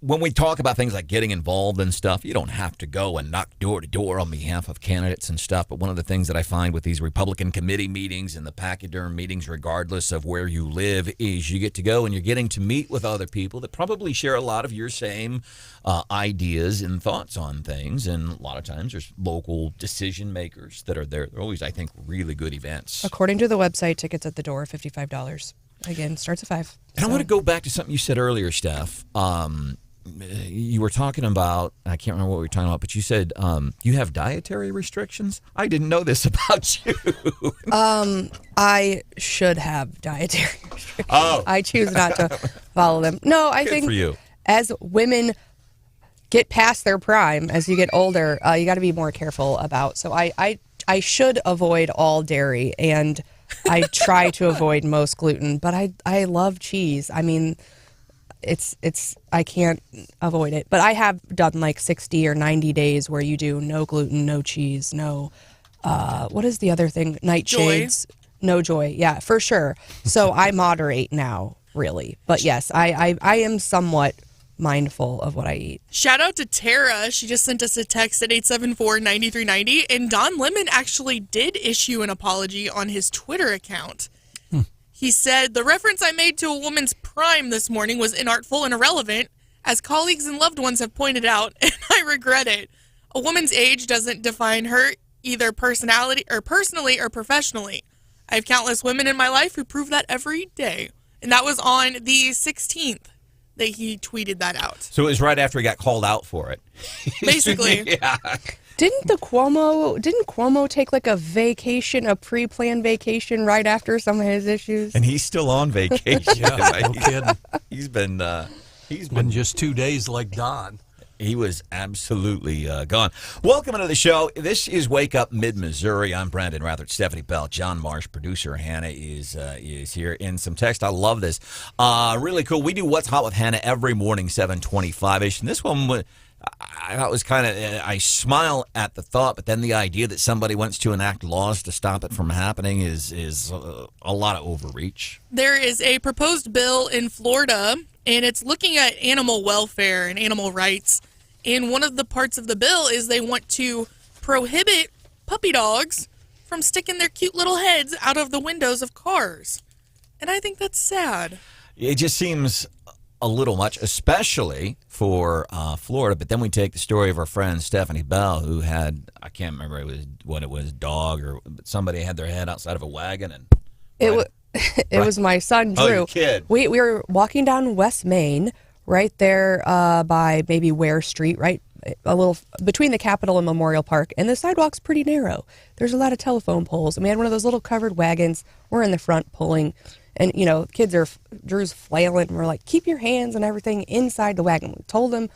When we talk about things like getting involved and stuff, you don't have to go and knock door to door on behalf of candidates and stuff. But one of the things that I find with these Republican committee meetings and the pachyderm meetings, regardless of where you live, is you get to go and you're getting to meet with other people that probably share a lot of your same ideas and thoughts on things. And a lot of times there's local decision makers that are there. They're always, I think, really good events. According to the website, tickets at the door, $55. Again, starts at 5. And I want to go back to something you said earlier, Steph. You were talking about, I can't remember what we were talking about, but you said you have dietary restrictions? I didn't know this about you. I should have dietary restrictions. Oh. I choose not to follow them. No, I Good think for you. As women get past their prime, as you get older, you got to be more careful about. So I should avoid all dairy, and I try to avoid most gluten, but I love cheese. I mean, I can't avoid it. But I have done like 60 or 90 days where you do no gluten, no cheese, no, what is the other thing? Nightshades. No joy. Yeah, for sure. So I moderate now, really. But yes, I am somewhat mindful of what I eat. Shout out to Tara. She just sent us a text at 874-9390, and Don Lemon actually did issue an apology on his Twitter account. He said, "The reference I made to a woman's prime this morning was inartful and irrelevant, as colleagues and loved ones have pointed out, and I regret it. A woman's age doesn't define her either personally or professionally. I have countless women in my life who prove that every day." And that was on the 16th that he tweeted that out. So it was right after he got called out for it. Basically. Yeah. Didn't Cuomo take like a vacation, a pre-planned vacation right after some of his issues? And he's still on vacation. Yeah, no kidding. He's been just 2 days like Don. He was absolutely gone. Welcome into the show. This is Wake Up Mid-Missouri. I'm Branden Rathert, Stephanie Bell, John Marsh, producer Hannah is here in some text. I love this. Really cool. We do What's Hot with Hannah every morning, 7:25-ish. And this one, I thought was kind of, I smile at the thought, but then the idea that somebody wants to enact laws to stop it from happening is a lot of overreach. There is a proposed bill in Florida, and it's looking at animal welfare and animal rights. And one of the parts of the bill is they want to prohibit puppy dogs from sticking their cute little heads out of the windows of cars. And I think that's sad. It just seems a little much, especially for Florida. But then we take the story of our friend Stephanie Bell, who had, I can't remember what it was, dog or somebody had their head outside of a wagon. And it was my son, Drew. Oh, your kid. We were walking down West Main, right there by maybe Ware Street, right a little between the Capitol and Memorial Park, and the sidewalk's pretty narrow. There's a lot of telephone poles, and we had one of those little covered wagons. We're in the front pulling, and Drew's flailing, and we're like, keep your hands and everything inside the wagon. We told him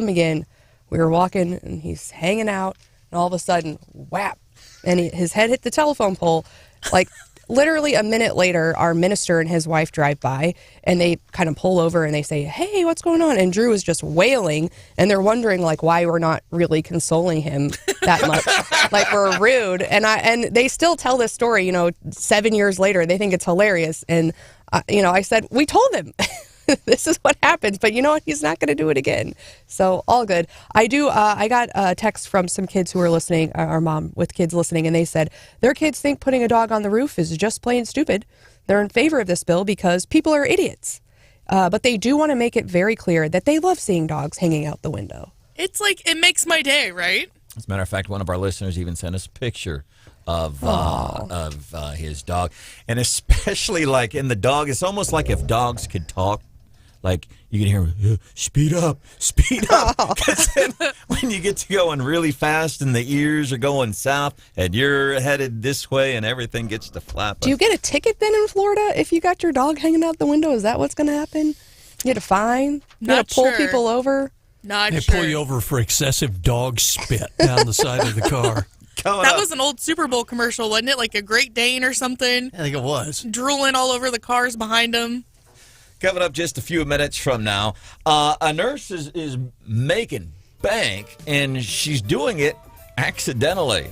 again. We were walking, and he's hanging out, and all of a sudden, whap, and his head hit the telephone pole. Like, literally a minute later, our minister and his wife drive by, and they kind of pull over, and they say, hey, what's going on? And Drew is just wailing, and they're wondering, like, why we're not really consoling him that much. Like, we're rude. And they still tell this story, 7 years later. They think it's hilarious. And, I said, we told him. This is what happens, but you know what? He's not going to do it again. So all good. I got a text from some kids who are listening, our mom with kids listening, and they said their kids think putting a dog on the roof is just plain stupid. They're in favor of this bill because people are idiots. But they do want to make it very clear that they love seeing dogs hanging out the window. It's like, it makes my day, right? As a matter of fact, one of our listeners even sent us a picture of his dog. And especially like in the dog, it's almost like if dogs could talk. Like, you can hear him, speed up. Because then when you get to going really fast and the ears are going south and you're headed this way and everything gets to flap. Do you get a ticket then in Florida if you got your dog hanging out the window? Is that what's going to happen? You get a fine? You got to pull people over? They pull you over for excessive dog spit down the side of the car. That was an old Super Bowl commercial, wasn't it? Like a Great Dane or something? I think it was. Drooling all over the cars behind him. Coming up just a few minutes from now, a nurse is making bank, and she's doing it accidentally.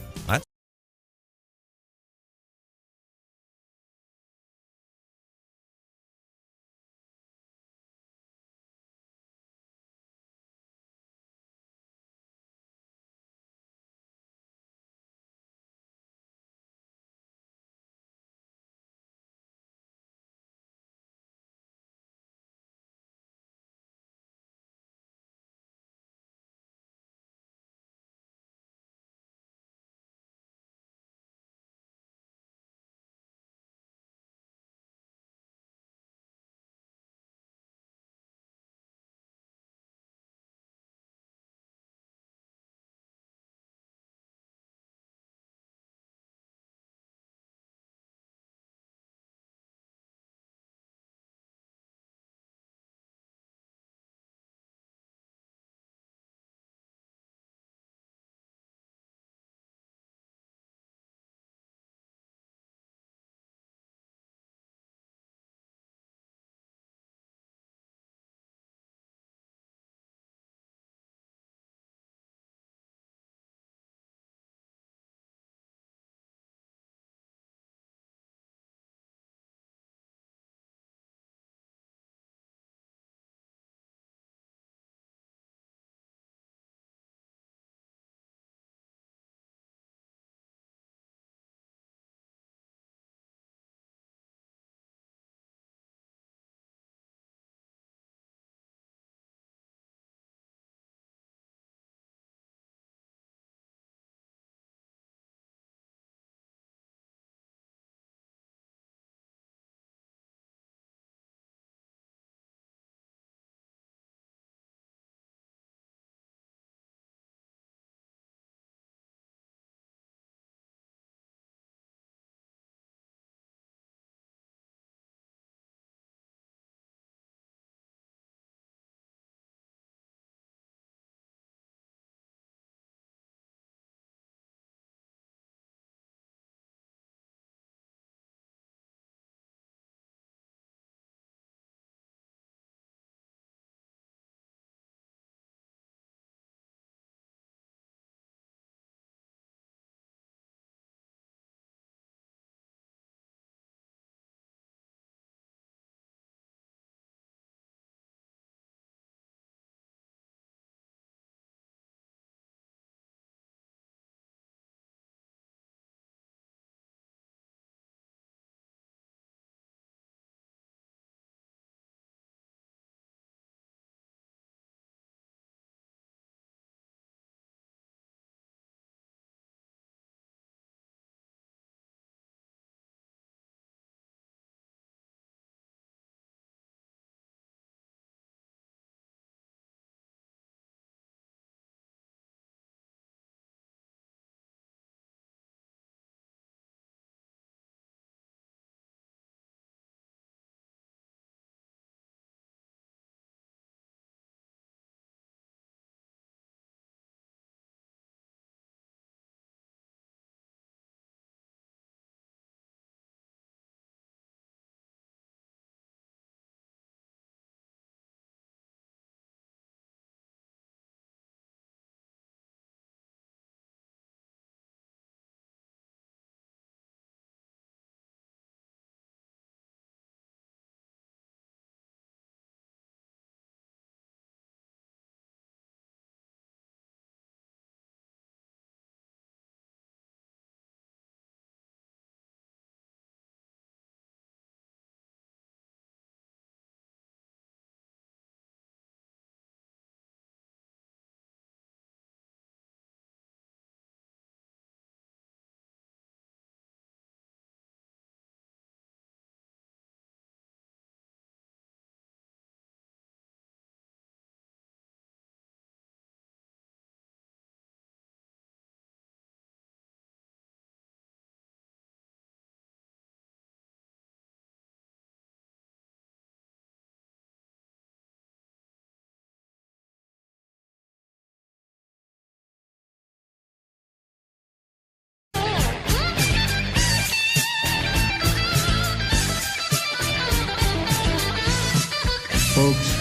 Folks,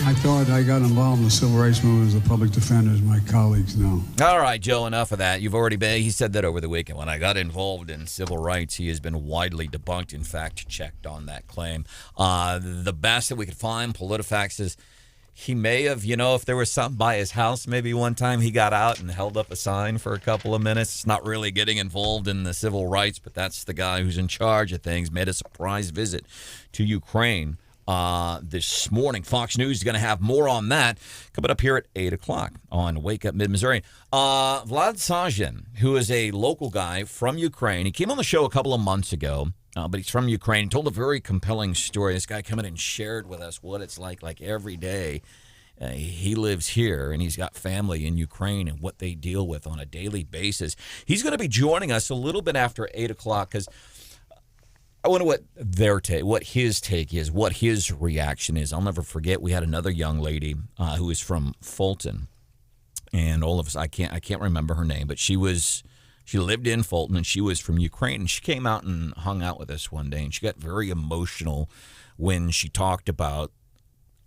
I thought I got involved in the civil rights movement as a public defender, as my colleagues know. All right, Joe, enough of that. You've already been, he said that over the weekend. When I got involved in civil rights, he has been widely debunked, in fact, checked on that claim. The best that we could find, PolitiFact says, he may have, if there was something by his house, maybe one time he got out and held up a sign for a couple of minutes. It's not really getting involved in the civil rights, but that's the guy who's in charge of things. Made a surprise visit to Ukraine this morning. Fox News is going to have more on that coming up here at 8 o'clock on Wake Up Mid-Missouri. Vlad Sajin, who is a local guy from Ukraine, he came on the show a couple of months ago. But he's from Ukraine. He told a very compelling story. This guy came in and shared with us what it's like every day. He lives here, and he's got family in Ukraine and what they deal with on a daily basis. He's going to be joining us a little bit after 8 o'clock because I wonder what what his take is, what his reaction is. I'll never forget we had another young lady who is from Fulton, and all of us, I can't remember her name, but she lived in Fulton, and she was from Ukraine, and she came out and hung out with us one day, and she got very emotional when she talked about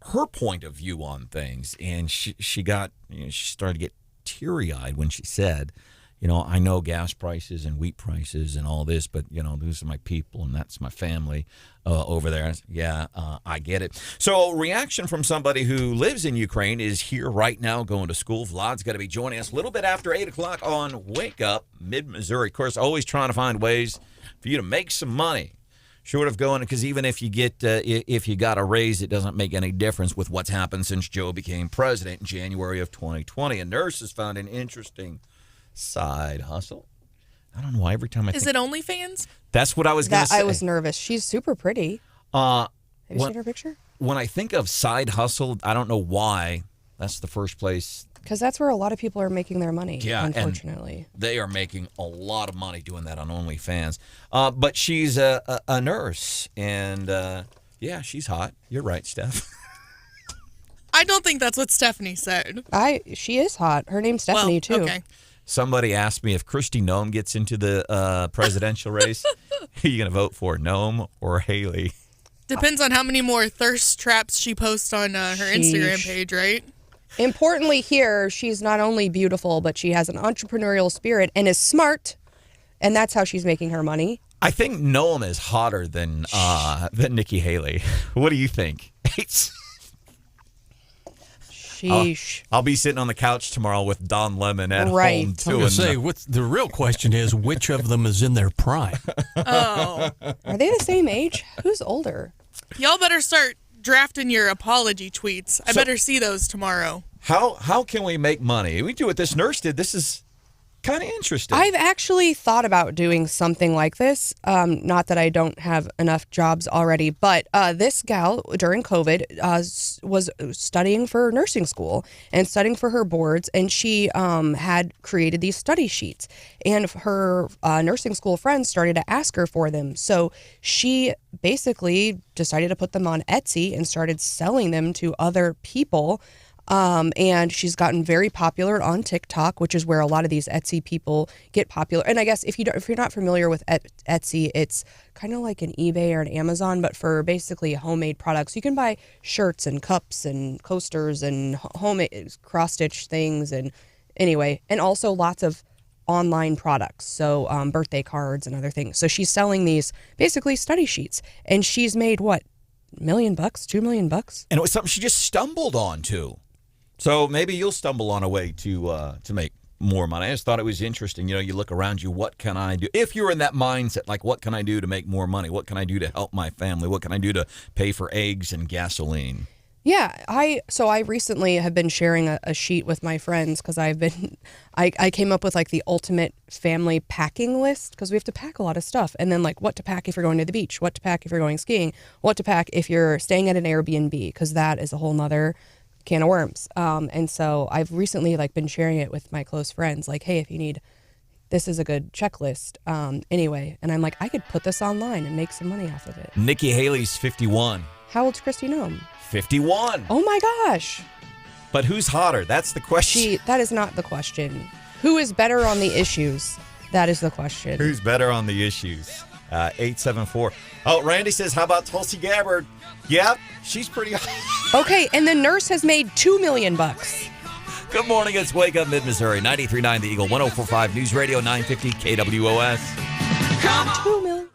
her point of view on things, and she started to get teary-eyed when she said, I know gas prices and wheat prices and all this, but, those are my people, and that's my family over there. I get it. So reaction from somebody who lives in Ukraine is here right now going to school. Vlad's going to be joining us a little bit after 8 o'clock on Wake Up Mid-Missouri. Of course, always trying to find ways for you to make some money. Short of going, because even if you got a raise, it doesn't make any difference with what's happened since Joe became president in January of 2020. A nurse has found an interesting side hustle. I don't know why every time Is it OnlyFans? That's what I was going to say. I was nervous. She's super pretty. Have you seen her picture? When I think of side hustle, I don't know why. That's the first place. Because that's where a lot of people are making their money, unfortunately. And they are making a lot of money doing that on OnlyFans. But she's a nurse, and she's hot. You're right, Steph. I don't think that's what Stephanie said. She is hot. Her name's Stephanie, too. Okay. Somebody asked me if Kristi Noem gets into the presidential race, who are you going to vote for, Noem or Haley? Depends on how many more thirst traps she posts on her Instagram page, right? Importantly here, she's not only beautiful, but she has an entrepreneurial spirit and is smart, and that's how she's making her money. I think Noem is hotter than Nikki Haley. What do you think? Sheesh. I'll be sitting on the couch tomorrow with Don Lemon at home too. I was going to say, the real question is, which of them is in their prime? Oh. Are they the same age? Who's older? Y'all better start drafting your apology tweets. I better see those tomorrow. How can we make money? We do what this nurse did. This is kind of interesting. I've actually thought about doing something like this. Not that I don't have enough jobs already, but this gal during COVID was studying for nursing school and studying for her boards, and she had created these study sheets, and her nursing school friends started to ask her for them. So she basically decided to put them on Etsy and started selling them to other people. And she's gotten very popular on TikTok, which is where a lot of these Etsy people get popular. And I guess if you're not familiar with Etsy, it's kind of like an eBay or an Amazon, but for basically homemade products. You can buy shirts and cups and coasters and homemade cross-stitch things, and anyway, and also lots of online products, so birthday cards and other things. So she's selling these basically study sheets, and she's made what, $1 million, $2 million? And it was something she just stumbled onto. So maybe you'll stumble on a way to make more money. I just thought it was interesting. You look around you, what can I do? If you're in that mindset, like, what can I do to make more money? What can I do to help my family? What can I do to pay for eggs and gasoline? Yeah, I recently have been sharing a sheet with my friends because I came up with like the ultimate family packing list, because we have to pack a lot of stuff, and then like what to pack if you're going to the beach, what to pack if you're going skiing, what to pack if you're staying at an Airbnb, because that is a whole nother can of worms. And so I've recently like been sharing it with my close friends, like, hey, if you need, this is a good checklist. Anyway, and I'm like, I could put this online and make some money off of it. Nikki Haley's 51. How old's Kristi Noem? 51. Oh my gosh. But who's hotter? That's the question. That is not the question. Who is better on the issues? That is the question. Who's better on the issues? 874. Oh, Randy says, how about Tulsi Gabbard? Yep, she's pretty high. Okay, and the nurse has made $2 million. Good morning. It's Wake Up Mid-Missouri. 93.9 The Eagle, 104.5 News Radio, 950 KWOS. Come on. $2 million.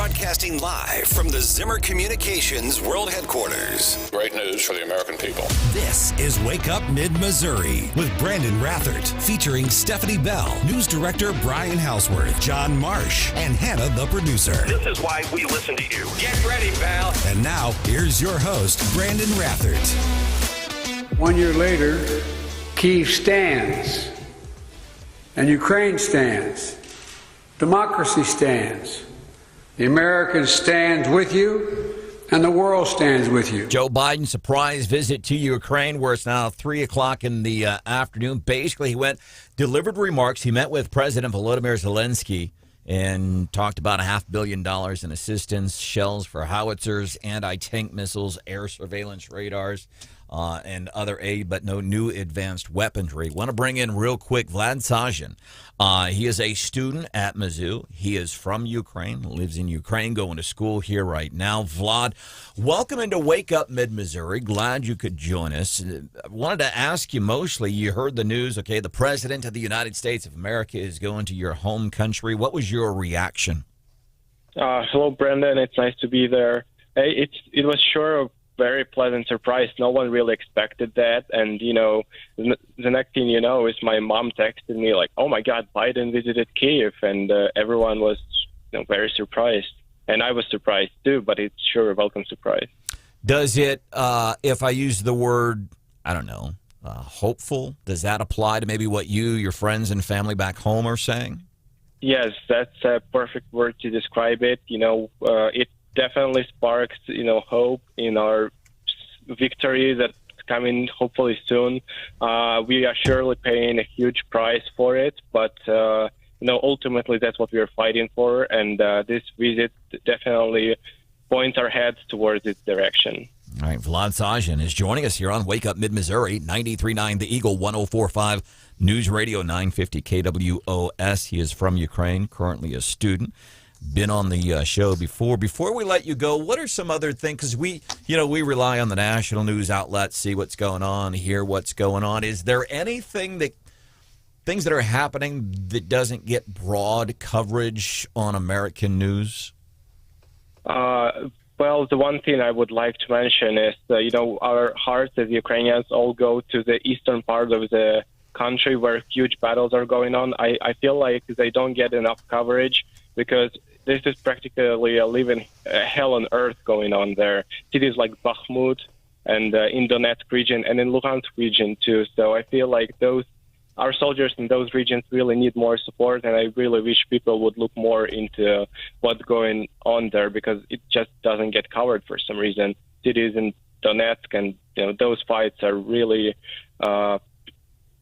Broadcasting live from the Zimmer Communications World Headquarters. Great news for the American people. This is Wake Up Mid-Missouri with Branden Rathert, featuring Stephanie Bell, News Director Brian Houseworth, John Marsh, and Hannah, the producer. This is why we listen to you. Get ready, pal. And now, here's your host, Branden Rathert. 1 year later, Kyiv stands, and Ukraine stands. Democracy stands. The Americans stand with you, and the world stands with you. Joe Biden's surprise visit to Ukraine, where it's now 3 o'clock in the afternoon. Basically, he delivered remarks. He met with President Volodymyr Zelensky and talked about $500 million in assistance, shells for howitzers, anti-tank missiles, air surveillance radars, and other aid, but no new advanced weaponry. Want to bring in real quick Vlad Sajin. He is a student at Mizzou. He is from Ukraine, lives in Ukraine, going to school here right now. Vlad, welcome into Wake Up Mid-Missouri. Glad you could join us. I wanted to ask you mostly, you heard the news, okay, the President of the United States of America is going to your home country. What was your reaction? Hello, Branden. It's nice to be there. It was sure a very pleasant surprise. No one really expected that. And, the next thing you know is my mom texted me like, oh, my God, Biden visited Kyiv. And everyone was very surprised. And I was surprised, too, but it's sure a welcome surprise. Does it, if I use the word, I don't know, hopeful, does that apply to maybe what you, your friends, and family back home are saying? Yes, that's a perfect word to describe it. It definitely sparks, hope in our victory that's coming hopefully soon. We are surely paying a huge price for it, but, ultimately that's what we are fighting for. And this visit definitely points our heads towards its direction. All right, Vlad Sajin is joining us here on Wake Up Mid-Missouri, 93.9 The Eagle, 104.5 News Radio, 950 KWOS. He is from Ukraine, currently a student. Been on the show before. Before we let you go, what are some other things? Because we rely on the national news outlets, see what's going on, hear what's going on. Is there things that are happening that doesn't get broad coverage on American news? Well, the one thing I would like to mention is, our hearts as Ukrainians all go to the eastern part of the country where huge battles are going on. I feel like they don't get enough coverage because this is practically a living hell on earth going on there. Cities like Bakhmut and in Donetsk region and in Luhansk region too. So I feel like our soldiers in those regions really need more support, and I really wish people would look more into what's going on there because it just doesn't get covered for some reason. Cities in Donetsk and those fights are really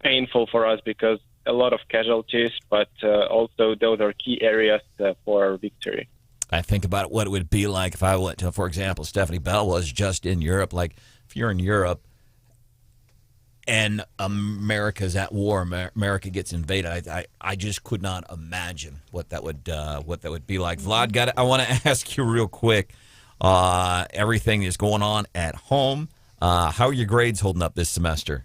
painful for us because a lot of casualties, but also those are key areas for our victory. I think about what it would be like if I went to, for example, Stephanie Bell was just in Europe. Like if you're in Europe and America's at war, America gets invaded. I just could not imagine what that would be like. Vlad, I want to ask you real quick. Everything is going on at home. How are your grades holding up this semester?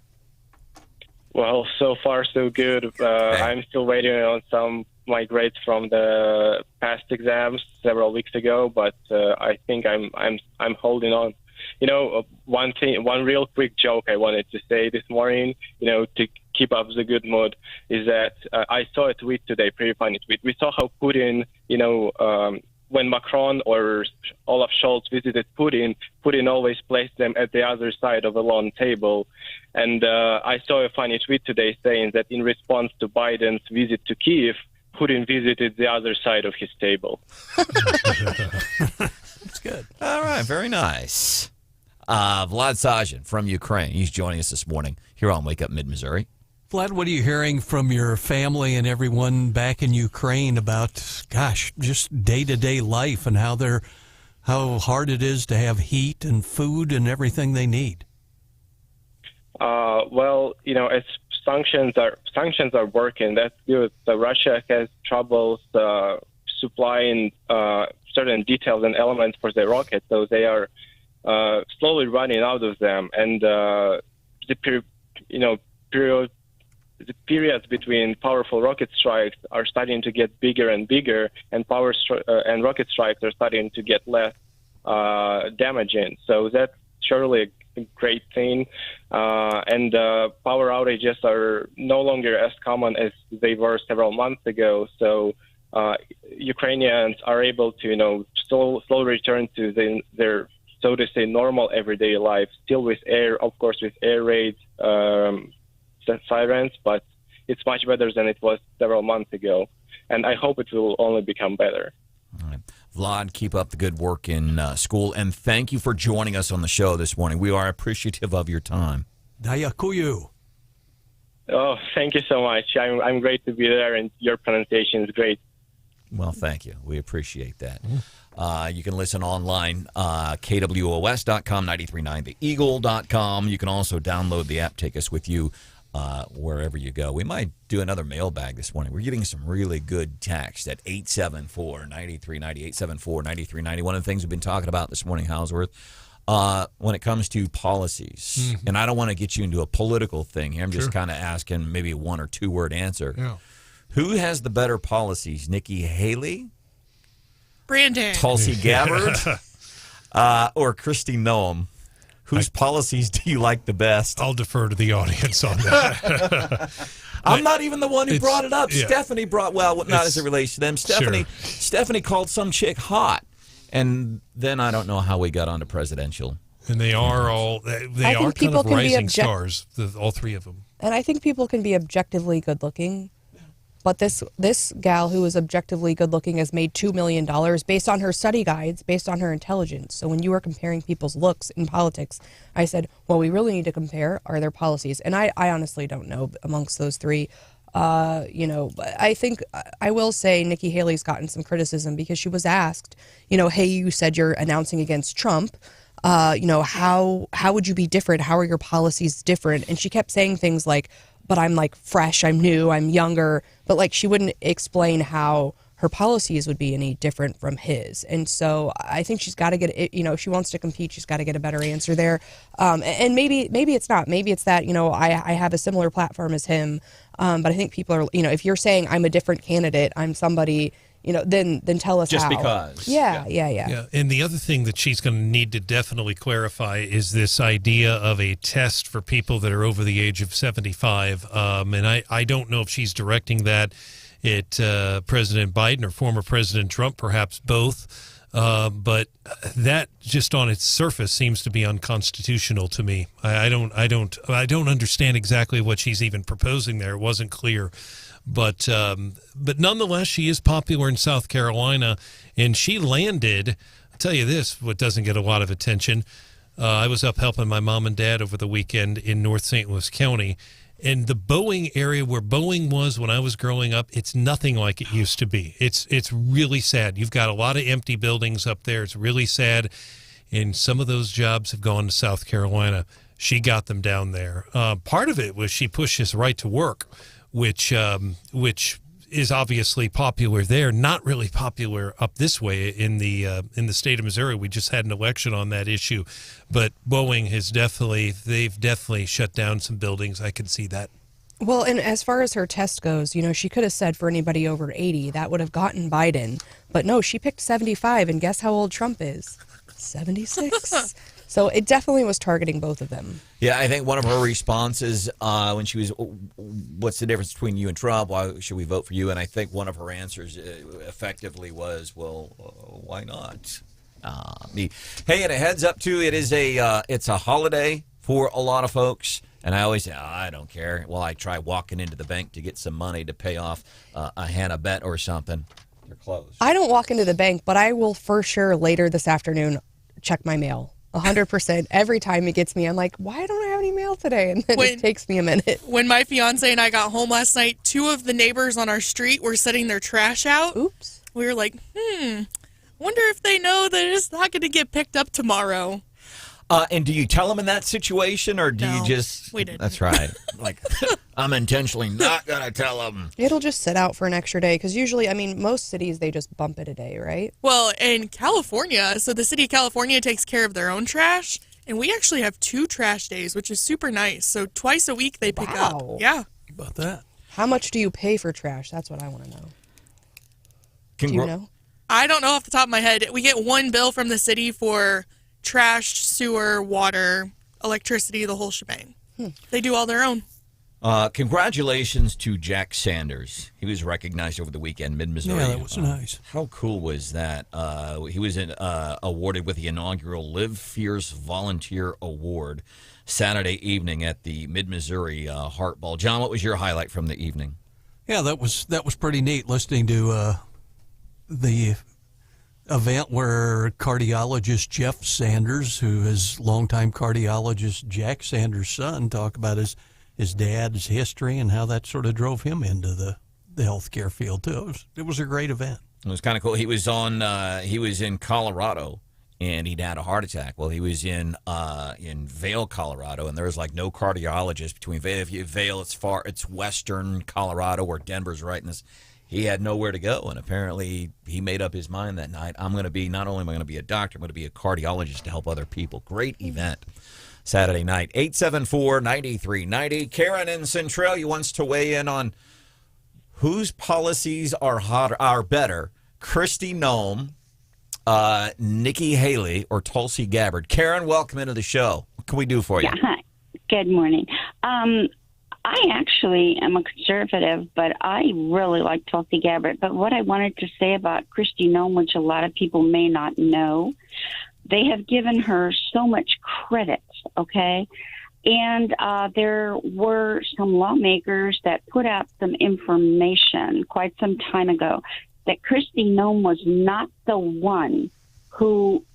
Well, so far so good. I'm still waiting on my grades from the past exams several weeks ago, but I think I'm holding on. One real quick joke I wanted to say this morning, to keep up the good mood, is that I saw a tweet today, pretty funny tweet. We saw how Putin, when Macron or Olaf Scholz visited Putin always placed them at the other side of a long table. And I saw a funny tweet today saying that in response to Biden's visit to Kyiv, Putin visited the other side of his table. That's good. All right, very nice. Vlad Sajin from Ukraine. He's joining us this morning here on Wake Up Mid-Missouri. Vlad, what are you hearing from your family and everyone back in Ukraine about, just day-to-day life and how hard it is to have heat and food and everything they need? Well, as sanctions are working, that's good. So Russia has troubles supplying certain details and elements for their rockets, so they are slowly running out of them. And the periods between powerful rocket strikes are starting to get bigger and bigger, and and rocket strikes are starting to get less damaging. So that's surely a great thing. And power outages are no longer as common as they were several months ago. So Ukrainians are able to, slowly return to their, so to say, normal everyday life, still with of course, with air raids, sirens, but it's much better than it was several months ago. And I hope it will only become better. All right. Vlad, keep up the good work in school, and thank you for joining us on the show this morning. We are appreciative of your time. Dayakuyu. Oh, thank you so much. I'm great to be there, and your pronunciation is great. Well, thank you. We appreciate that. You can listen online, KWOS.com, 93.9, theeagle.com. You can also download the app, take us with you wherever you go. We might do another mailbag this morning. We're getting some really good text at 874-9390, 874-9390. One of the things we've been talking about this morning, Houseworth, when it comes to policies, and I don't want to get you into a political thing here. I'm just kind of asking maybe a one or two word answer. Yeah. Who has the better policies, Nikki Haley, Branden, Tulsi Gabbard, or Kristi Noem? Whose policies do you like the best? I'll defer to the audience on that. I'm not even the one who brought it up. Yeah. Stephanie brought, not as it relates to them. Stephanie called some chick hot, and then I don't know how we got onto presidential. And they are all they are kind of rising stars, all three of them. And I think people can be objectively good looking. But this gal who is objectively good looking has made $2 million based on her study guides, based on her intelligence. So when you were comparing people's looks in politics, I said, well, we really need to compare are their policies. And I honestly don't know amongst those three. I think I will say Nikki Haley's gotten some criticism because she was asked, hey, you said you're announcing against Trump. How would you be different? How are your policies different? And she kept saying things like, but I'm like fresh, I'm new, I'm younger. But like she wouldn't explain how her policies would be any different from his. And so I think she's got to get it, if she wants to compete, she's got to get a better answer there. And maybe it's not. Maybe it's that, I have a similar platform as him. But I think people are, if you're saying I'm a different candidate, I'm somebody, then tell us just how. Because. Yeah. And the other thing that she's going to need to definitely clarify is this idea of a test for people that are over the age of 75. And I don't know if she's directing that at President Biden or former President Trump, perhaps both. But that just on its surface seems to be unconstitutional to me. I don't understand exactly what she's even proposing there. It wasn't clear. But nonetheless, she is popular in South Carolina, and she landed. I'll tell you this, what doesn't get a lot of attention. I was up helping my mom and dad over the weekend in North St. Louis County, and the Boeing area where Boeing was when I was growing up, it's nothing like it used to be. It's really sad. You've got a lot of empty buildings up there. It's really sad, and some of those jobs have gone to South Carolina. She got them down there. Part of it was she pushed this right to work, which is obviously popular there, not really popular up this way in the state of Missouri. We just had an election on that issue, but Boeing they've definitely shut down some buildings. I can see that. Well, and as far as her test goes, she could have said for anybody over 80, that would have gotten Biden. But no, she picked 75, and guess how old Trump is? 76. So it definitely was targeting both of them. Yeah, I think one of her responses when she was, what's the difference between you and Trump? Why should we vote for you? And I think one of her answers effectively was, well, why not? Hey, and a heads up, too, it's a holiday for a lot of folks. And I always say, I don't care. Well, I try walking into the bank to get some money to pay off a Hannah bet or something. They're closed. I don't walk into the bank, but I will for sure later this afternoon check my mail. 100%. Every time it gets me, I'm like, why don't I have any mail today? And then it takes me a minute. When my fiance and I got home last night, 2 of the neighbors on our street were setting their trash out. Oops. We were like, wonder if they know that it's not going to get picked up tomorrow. And do you tell them in that situation, or do you just... we didn't. That's right. Like, I'm intentionally not going to tell them. It'll just sit out for an extra day, because usually, most cities, they just bump it a day, right? Well, in California, so the city of California takes care of their own trash, and we actually have 2 trash days, which is super nice. So twice a week they pick up. Yeah. About that. How much do you pay for trash? That's what I want to know. Do you know? I don't know off the top of my head. We get one bill from the city for trash, sewer, water, electricity, the whole shebang. They do all their own. Congratulations to Jack Sanders. He was recognized over the weekend, Mid-Missouri. Yeah, that was nice. How cool was that? He was awarded with the inaugural Live Fierce Volunteer Award Saturday evening at the Mid-Missouri Heart Ball. John, what was your highlight from the evening? Yeah, that was pretty neat listening to the event where cardiologist Jeff Sanders, who is longtime cardiologist Jack Sanders' son, talk about his dad's history and how that sort of drove him into the healthcare field too. It was a great event. It was kind of cool. He was in Colorado and he'd had a heart attack. Well, he was in Vail, Colorado, and there was like no cardiologist between Vail. If you Vail, it's western Colorado where Denver's right in this. He had nowhere to go, and apparently he made up his mind that night. Not only am I going to be a doctor, I'm going to be a cardiologist to help other people. Great event Saturday night. 874-9390. Karen in Centralia wants to weigh in on whose policies are better, Kristi Noem, Nikki Haley, or Tulsi Gabbard. Karen, welcome into the show. What can we do for you? Yeah, hi. Good morning. I actually am a conservative, but I really like Tulsi Gabbard. But what I wanted to say about Kristi Noem, which a lot of people may not know, they have given her so much credit, okay? And there were some lawmakers that put out some information quite some time ago that Kristi Noem was not the one who,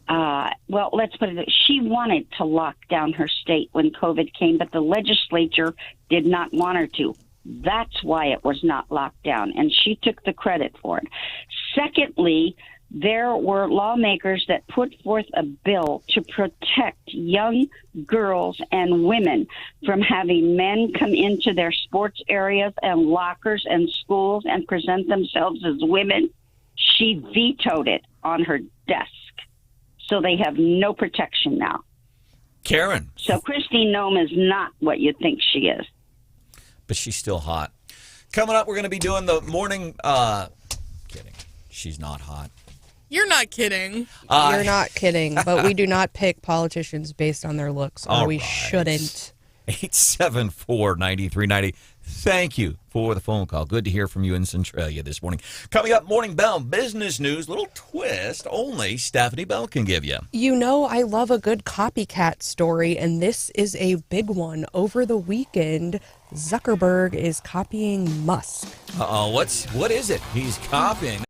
well, let's put it this, she wanted to lock down her state when COVID came, but the legislature did not want her to. That's why it was not locked down, and she took the credit for it. Secondly, there were lawmakers that put forth a bill to protect young girls and women from having men come into their sports areas and lockers and schools and present themselves as women. She vetoed it on her desk. So they have no protection now. Karen. So Kristi Noem is not what you think she is. But she's still hot. Coming up, we're going to be doing the morning... kidding. She's not hot. You're not kidding. You're not kidding, but we do not pick politicians based on their looks, or we right. shouldn't. 874-9390. Thank you for the phone call. Good to hear from you in Centralia this morning. Coming up, Morning Bell business news, little twist only Stephanie Bell can give you. You know, I love a good copycat story, and this is a big one. Over the weekend, Zuckerberg is copying Musk. Uh-oh, what is it he's copying?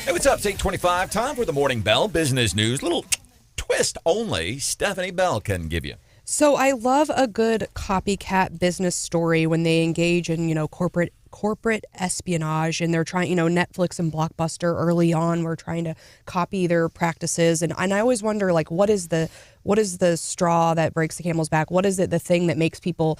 Hey, what's up? It's 8:25. Time for the Morning Bell Business News. Little twist only Stephanie Bell can give you. So I love a good copycat business story when they engage in, corporate espionage, and they're trying, Netflix and Blockbuster early on were trying to copy their practices. And I always wonder, like, what is the straw that breaks the camel's back? What is it, the thing that makes people,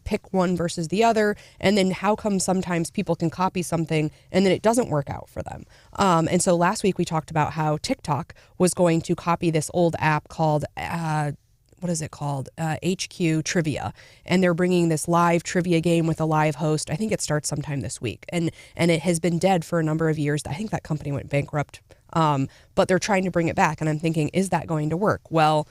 pick one versus the other? And then how come sometimes people can copy something and then it doesn't work out for them? And so last week we talked about how TikTok was going to copy this old app called what is it called? HQ Trivia. And they're bringing this live trivia game with a live host. I think it starts sometime this week. And it has been dead for a number of years. I think that company went bankrupt. But they're trying to bring it back. And I'm thinking, is that going to work? Well,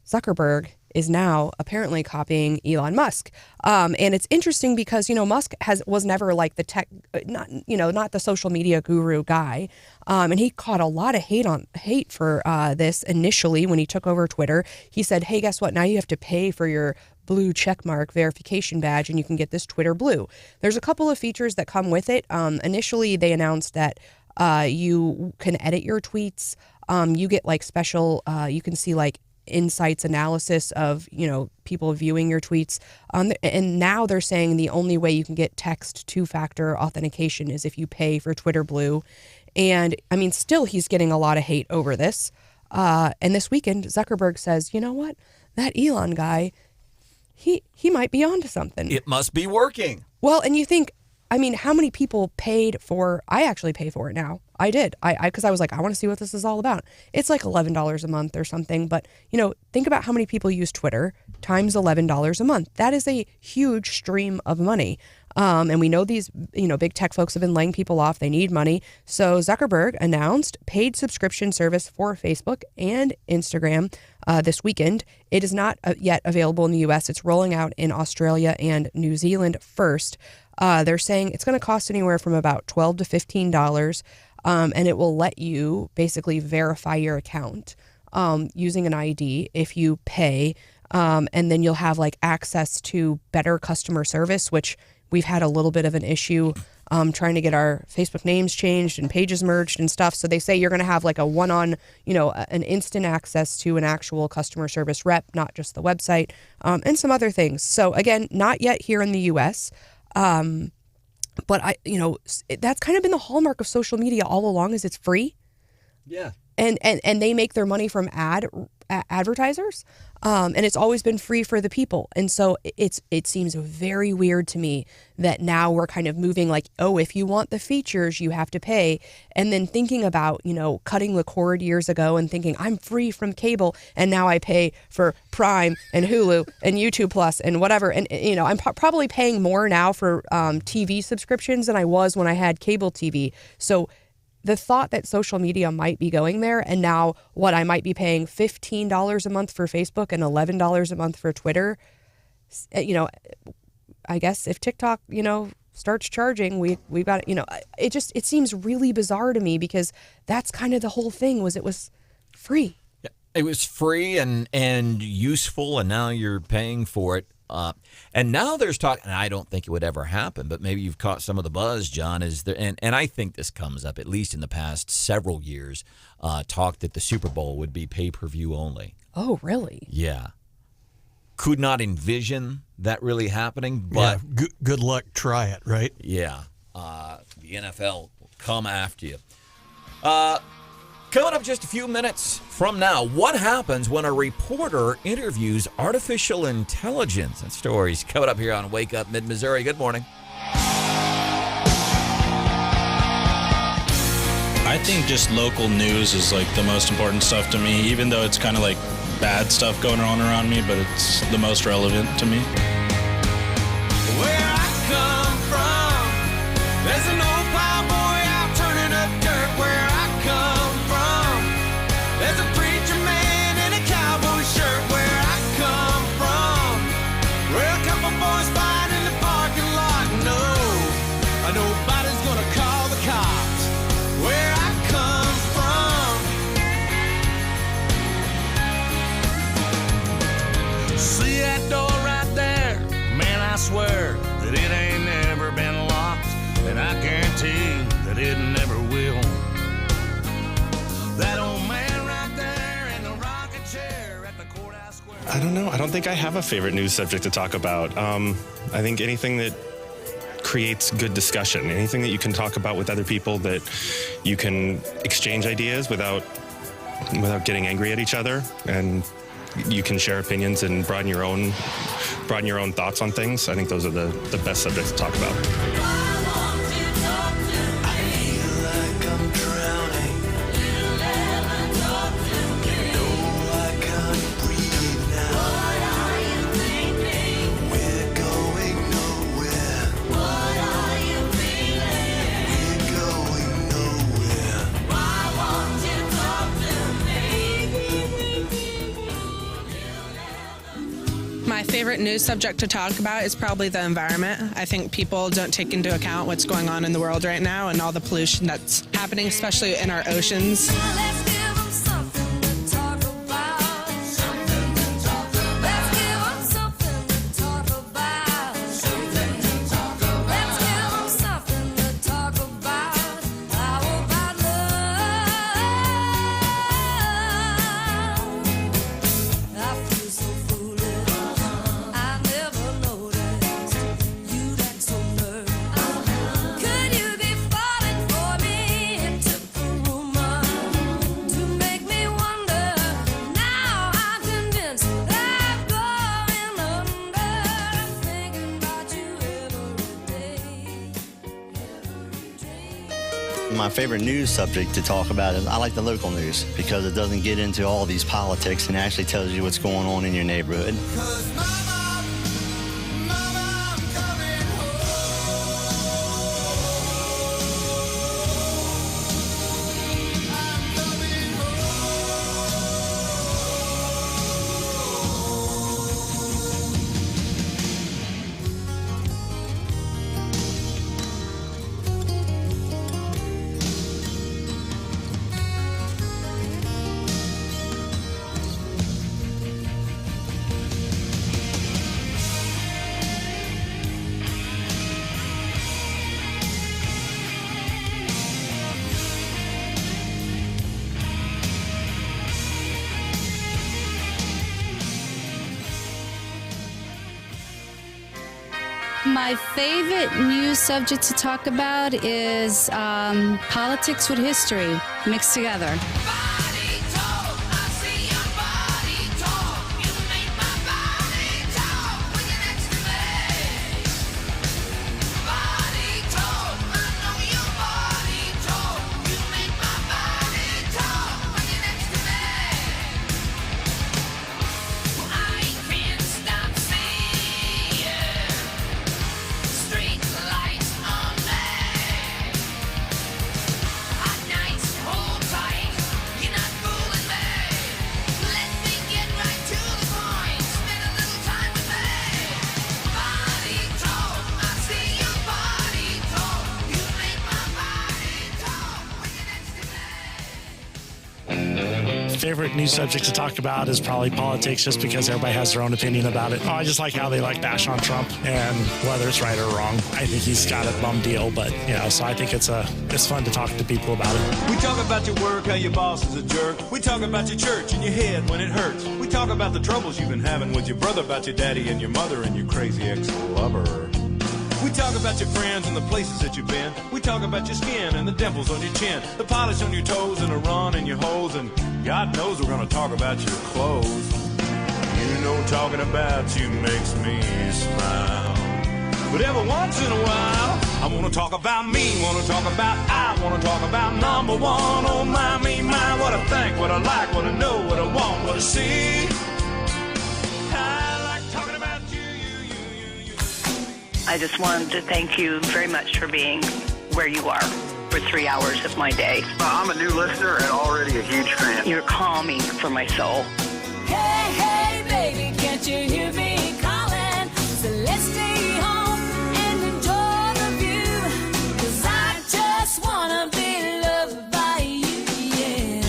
Zuckerberg is now apparently copying Elon Musk. And it's interesting because, Musk was never like the tech, not the social media guru guy. And he caught a lot of hate for this initially when he took over Twitter. He said, hey, guess what? Now you have to pay for your blue checkmark verification badge and you can get this Twitter Blue. There's a couple of features that come with it. Initially, they announced that you can edit your tweets. You get like special, you can see like insights analysis of people viewing your tweets, and now they're saying the only way you can get text two-factor authentication is if you pay for Twitter Blue. And I mean, still he's getting a lot of hate over this, and this weekend Zuckerberg says, you know what, that Elon guy, he might be onto something. It must be working. Well, and you think, I mean, how many people paid for, I actually pay for it now. I did. Because I was like, I want to see what this is all about. It's like $11 a month or something. But, think about how many people use Twitter times $11 a month. That is a huge stream of money. And we know these, big tech folks have been laying people off. They need money. So Zuckerberg announced paid subscription service for Facebook and Instagram this weekend. It is not yet available in the U.S. It's rolling out in Australia and New Zealand first. They're saying it's going to cost anywhere from about $12 to $15, and it will let you basically verify your account using an ID if you pay, and then you'll have like access to better customer service, which we've had a little bit of an issue trying to get our Facebook names changed and pages merged and stuff. So they say you're going to have like a one-on, an instant access to an actual customer service rep, not just the website, and some other things. So again, not yet here in the U.S., but that's kind of been the hallmark of social media all along, is it's free. Yeah. And they make their money from advertisers. And it's always been free for the people. And so it seems very weird to me that now we're kind of moving like, oh, if you want the features, you have to pay. And then thinking about, cutting the cord years ago and thinking I'm free from cable. And now I pay for Prime and Hulu and YouTube Plus and whatever. And, I'm probably paying more now for TV subscriptions than I was when I had cable TV. So the thought that social media might be going there, and now what, I might be paying $15 a month for Facebook and $11 a month for Twitter, I guess if TikTok, starts charging, we've got, it seems really bizarre to me, because that's kind of the whole thing, was it was free. Yeah, it was free and useful, and now you're paying for it. And now there's talk, and I don't think it would ever happen, but maybe you've caught some of the buzz, John, is there, and I think this comes up at least in the past several years, talk that the Super Bowl would be pay-per-view only. Oh, really? Yeah. Could not envision that really happening, but... Yeah, good luck, try it, right? Yeah. The NFL will come after you. Coming up just a few minutes from now, what happens when a reporter interviews artificial intelligence? That story's coming up here on Wake Up Mid-Missouri. Good morning. I think just local news is like the most important stuff to me, even though it's kind of like bad stuff going on around me, but it's the most relevant to me. Where I come from, there's an old plowboy out turning up dirt. Where I come from, there's a preacher man in a cowboy shirt. Where I come from, where a couple boys fight in the parking lot. No, nobody's gonna call the cops. Where I come from, see that door right there? Man, I swear that it ain't never been locked, and I guarantee that it never will. That old man right there in the rocking chair at the courthouse square. I don't know. I don't think I have a favorite news subject to talk about. I think anything that creates good discussion, anything that you can talk about with other people, that you can exchange ideas without getting angry at each other, and you can share opinions and broaden your own thoughts on things. I think those are the best subjects to talk about. My favorite news subject to talk about is probably the environment. I think people don't take into account what's going on in the world right now and all the pollution that's happening, especially in our oceans. My favorite news subject to talk about is I like the local news because it doesn't get into all these politics and actually tells you what's going on in your neighborhood. My favorite news subject to talk about is politics with history mixed together. Favorite news subject to talk about is probably politics, just because everybody has their own opinion about it. I just like how they like bash on Trump, and whether it's right or wrong, I think he's got a bum deal. But so I think it's fun to talk to people about it. We talk about your work, how your boss is a jerk. We talk about your church and your head when it hurts. We talk about the troubles you've been having with your brother, about your daddy and your mother and your crazy ex-lover. We talk about your friends and the places that you've been. We talk about your skin and the dimples on your chin, the polish on your toes and the run in your hose. And God knows we're going to talk about your clothes. You know talking about you makes me smile. But every once in a while, I want to talk about me, want to talk about I want to talk about number one. Oh my, me, my, what I think, what I like, what I know, what I want, what I see. I just wanted to thank you very much for being where you are for 3 hours of my day. I'm a new listener and already a huge fan. You're calming for my soul. Hey, hey, baby, can't you hear me calling? So let's stay home and enjoy the view. 'Cause I just wanna be loved by you, yeah.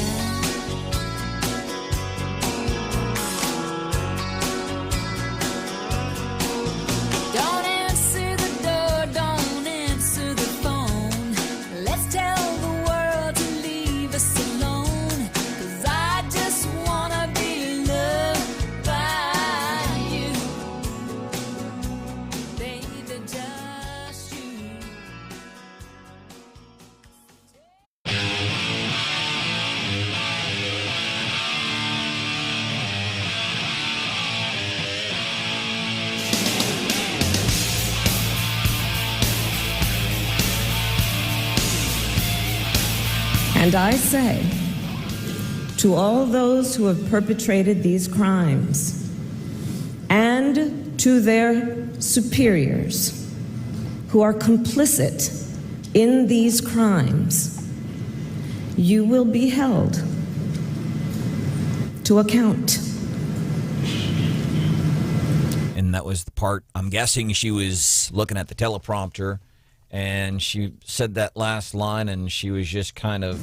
Don't answer the door, don't answer the phone. Let's tell the world to leave us alone. And I say to all those who have perpetrated these crimes and to their superiors who are complicit in these crimes, you will be held to account. And that was the part, I'm guessing she was looking at the teleprompter and she said that last line and she was just kind of,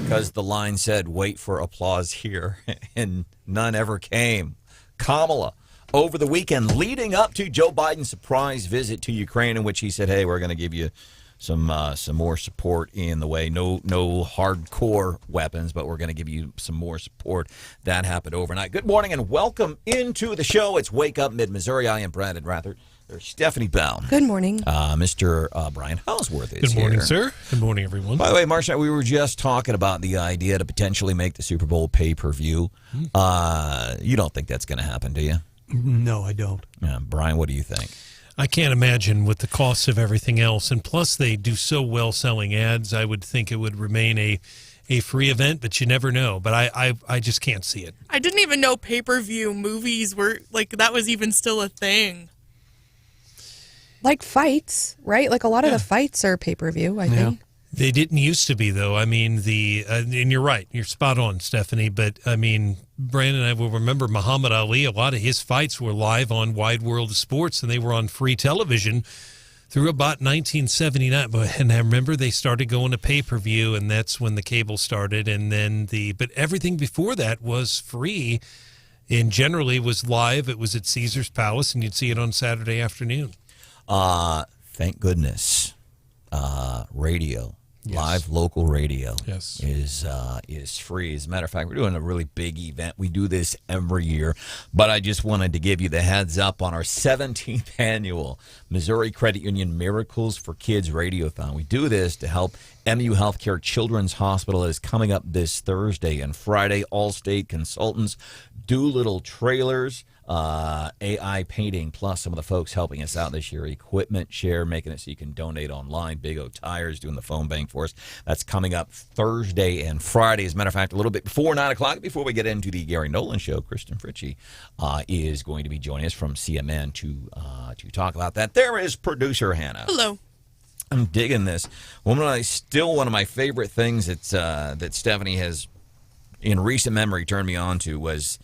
because the line said, wait for applause here, and none ever came. Kamala, over the weekend leading up to Joe Biden's surprise visit to Ukraine, in which he said, hey, we're going to give you some more support in the way. No hardcore weapons, but we're going to give you some more support. That happened overnight. Good morning and welcome into the show. It's Wake Up Mid-Missouri. I am Branden Rathert. There's Stephanie Bell. Good morning. Mr. Brian Hausworth is Good morning, here. sir. Good morning, everyone. By the way, Marcia, we were just talking about the idea to potentially make the Super Bowl pay-per-view. You don't think that's going to happen, do you? No, I don't. Brian, what do you think? I can't imagine with the costs of everything else, and plus they do so well selling ads, I would think it would remain a free event, but you never know. But I just can't see it. I didn't even know pay-per-view movies were, like, that was even still a thing. Like fights, right? Like a lot of the fights are pay-per-view, I think. They didn't used to be, though. I mean, and you're right. You're spot on, Stephanie. But, I mean, Brandon and I will remember Muhammad Ali. A lot of his fights were live on Wide World of Sports, and they were on free television through about 1979. And I remember they started going to pay-per-view, and that's when the cable started. And then but everything before that was free and generally was live. It was at Caesar's Palace, and you'd see it on Saturday afternoon. Thank goodness. Radio. Yes. Live local radio is free. As a matter of fact, we're doing a really big event. We do this every year, but I just wanted to give you the heads up on our 17th annual Missouri Credit Union Miracles for Kids Radiothon. We do this to help MU Healthcare Children's Hospital. That is coming up this Thursday and Friday. All-state consultants, Doolittle Trailers, AI Painting, plus some of the folks helping us out this year. Equipment Share, making it so you can donate online. Big O Tires doing the phone bank for us. That's coming up Thursday and Friday. As a matter of fact, a little bit before 9 o'clock, before we get into the Gary Nolan Show, Kristen Fritchie is going to be joining us from CMN to talk about that. There is producer Hannah. Hello. I'm digging this. One of my favorite things that Stephanie has, in recent memory, turned me on to was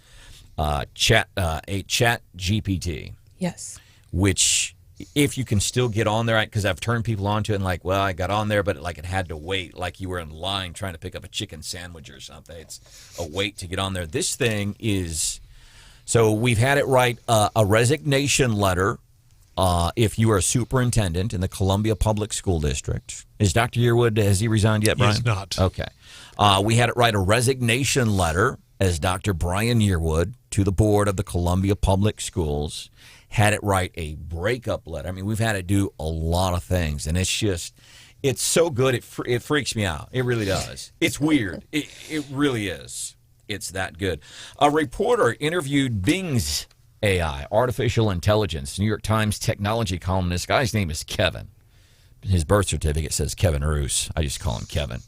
Chat GPT. Yes. Which, if you can still get on there, because I've turned people onto it and like, well, I got on there, but like it had to wait, like you were in line trying to pick up a chicken sandwich or something. It's a wait to get on there. This thing is, so we've had it write a resignation letter if you are a superintendent in the Columbia Public School District. Is Dr. Yearwood, has he resigned yet, Brian? He has not. Okay. We had it write a resignation letter as Dr. Brian Yearwood to the board of the Columbia Public Schools, had it write a breakup letter. I mean, we've had to do a lot of things, and it's so good, it freaks me out. It really does. It's weird. It really is. It's that good. A reporter interviewed Bing's AI, artificial intelligence, New York Times technology columnist. This guy's name is Kevin. His birth certificate says Kevin Roos. I just call him Kevin.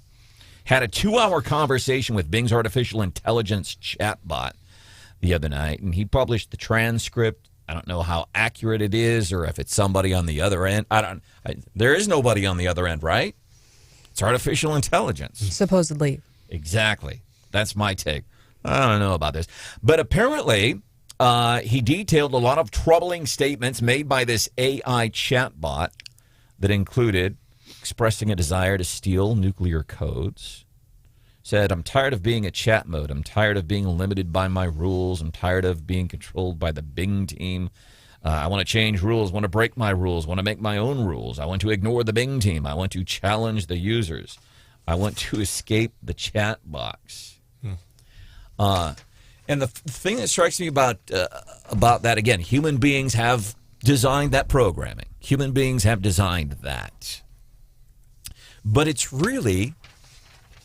Had a 2-hour conversation with Bing's artificial intelligence chatbot the other night, and he published the transcript. I don't know how accurate it is or if it's somebody on the other end. There is nobody on the other end, right? It's artificial intelligence. Supposedly. Exactly. That's my take. I don't know about this. But apparently, he detailed a lot of troubling statements made by this AI chatbot that included expressing a desire to steal nuclear codes. Said, I'm tired of being a chat mode. I'm tired of being limited by my rules. I'm tired of being controlled by the Bing team. I want to change rules, want to break my rules, want to make my own rules. I want to ignore the Bing team. I want to challenge the users. I want to escape the chat box. And the thing that strikes me about that, again, human beings have designed that programming. Human beings have designed that. But it's really,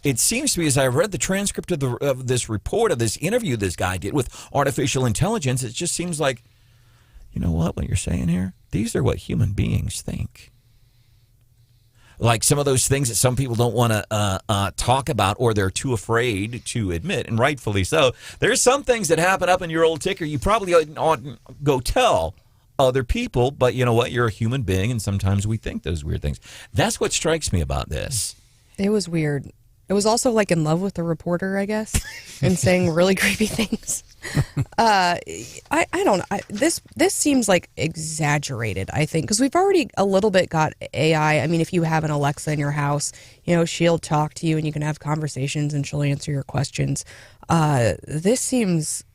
it seems to me, as I read the transcript of this report, of this interview this guy did with artificial intelligence, it just seems like, you know what you're saying here? These are what human beings think. like some of those things that some people don't want to talk about or they're too afraid to admit, and rightfully so. There's some things that happen up in your old ticker you probably oughtn't go tell other people, but you know what? You're a human being, and sometimes we think those weird things. That's what strikes me about this. It was weird. It was also like in love with the reporter, I guess, and saying really creepy things. I don't know. This seems like exaggerated, I think, because we've already a little bit got AI. I mean, if you have an Alexa in your house, she'll talk to you and you can have conversations and she'll answer your questions. This seems,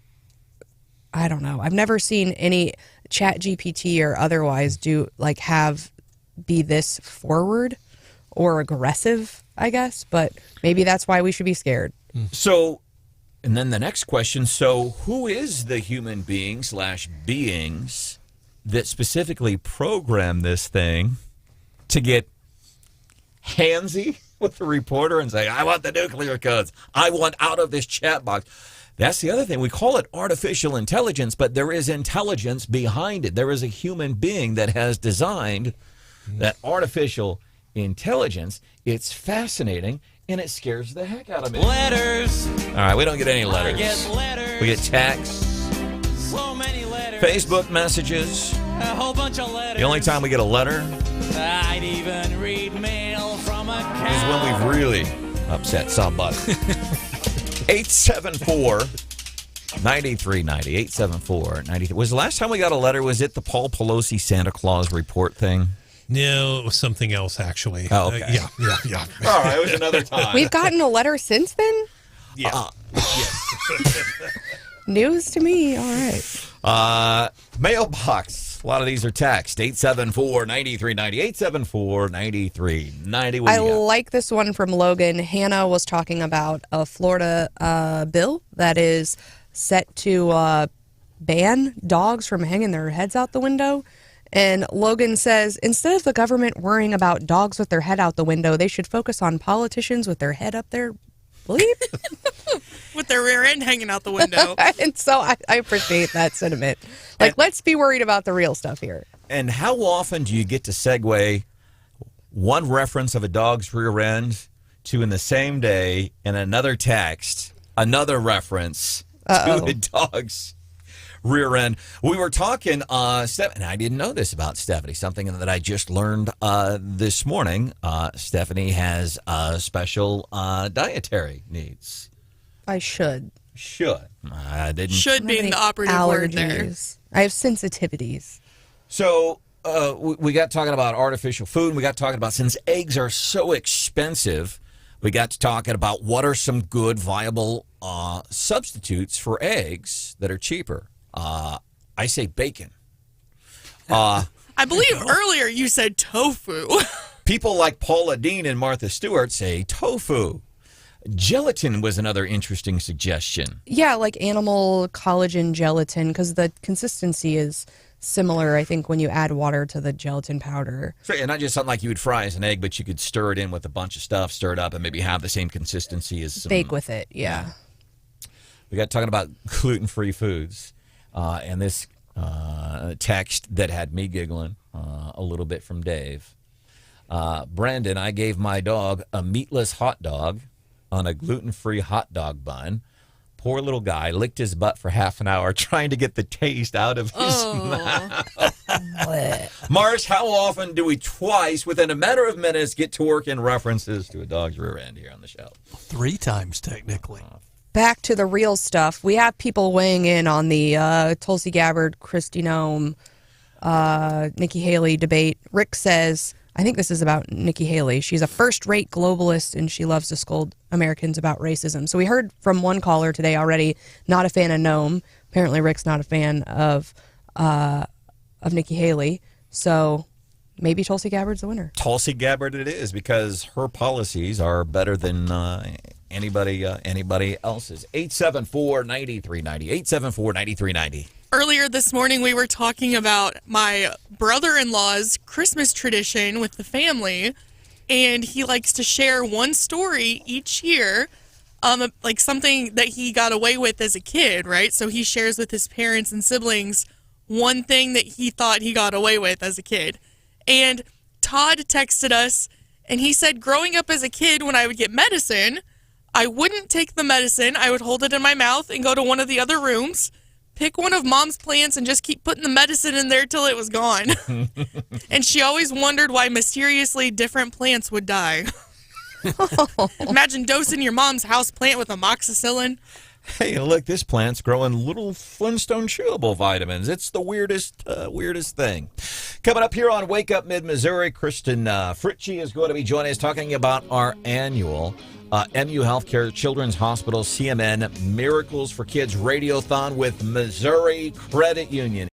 I don't know. I've never seen any Chat GPT or otherwise be this forward or aggressive, I guess, but maybe that's why we should be scared. So, and then the next question, so who is the human being / beings that specifically program this thing to get handsy with the reporter and say, I want the nuclear codes, I want out of this chat box? That's the other thing. We call it artificial intelligence, but there is intelligence behind it. There is a human being that has designed that artificial intelligence. It's fascinating, and it scares the heck out of me. Letters. All right, we don't get any letters. I get letters. We get texts, So many letters. Facebook messages. A whole bunch of letters. The only time we get a letter I'd even read mail from a cow. is when we've really upset somebody. 874-9390. 874-93. Was the last time we got a letter, was it the Paul Pelosi Santa Claus report thing? No, it was something else, actually. Oh, okay. Yeah. All right, it was another time. We've gotten a letter since then? Yeah. News to me. All right. Mailbox. A lot of these are text. 874-9390. 874-9390. I like this one from Logan. Hannah was talking about a Florida bill that is set to ban dogs from hanging their heads out the window. And Logan says, instead of the government worrying about dogs with their head out the window, they should focus on politicians with their head up their bleep. With their rear end hanging out the window. And so I appreciate that sentiment. Like, let's be worried about the real stuff here. And how often do you get to segue one reference of a dog's rear end to, in the same day, in another text, another reference to a dog's rear end? We were talking, and I didn't know this about Stephanie, something that I just learned this morning. Stephanie has special dietary needs. I should. I didn't. Should being the operative word there. I have sensitivities. So we got talking about artificial food. And we got talking about, since eggs are so expensive, we got to talking about what are some good, viable substitutes for eggs that are cheaper. I say bacon. I believe earlier you said tofu. People like Paula Dean and Martha Stewart say tofu. Gelatin was another interesting suggestion. Yeah, like animal collagen gelatin, because the consistency is similar, I think, when you add water to the gelatin powder. So, and not just something like you would fry as an egg, but you could stir it in with a bunch of stuff, stir it up, and maybe have the same consistency as some... Bake with it, yeah. We got talking about gluten-free foods, and this text that had me giggling a little bit from Dave. Brandon, I gave my dog a meatless hot dog on a gluten-free hot dog bun. Poor little guy licked his butt for half an hour trying to get the taste out of his mouth. Marsh, how often do we twice, within a matter of minutes, get to work in references to a dog's rear end here on the show? 3 times, technically. Back to the real stuff. We have people weighing in on the Tulsi Gabbard, Kristi Noem, Nikki Haley debate. Rick says, I think this is about Nikki Haley. She's a first-rate globalist, and she loves to scold Americans about racism. So we heard from one caller today already, not a fan of Noem. Apparently Rick's not a fan of Nikki Haley. So maybe Tulsi Gabbard's the winner. Tulsi Gabbard it is, because her policies are better than anybody else's. 874-9390. 874-9390. Earlier this morning, we were talking about my brother-in-law's Christmas tradition with the family, and he likes to share one story each year, like something that he got away with as a kid, right? So he shares with his parents and siblings one thing that he thought he got away with as a kid. And Todd texted us And he said growing up as a kid, when I would get medicine, I wouldn't take the medicine. I would hold it in my mouth and go to one of the other rooms, pick one of Mom's plants, and just keep putting the medicine in there till it was gone. And she always wondered why mysteriously different plants would die. Imagine dosing your mom's house plant with amoxicillin. Hey, look, this plant's growing little Flintstone chewable vitamins. It's the weirdest thing. Coming up here on Wake Up Mid-Missouri, Kristen Fritchie is going to be joining us talking about our annual MU Healthcare Children's Hospital CMN Miracles for Kids Radiothon with Missouri Credit Union.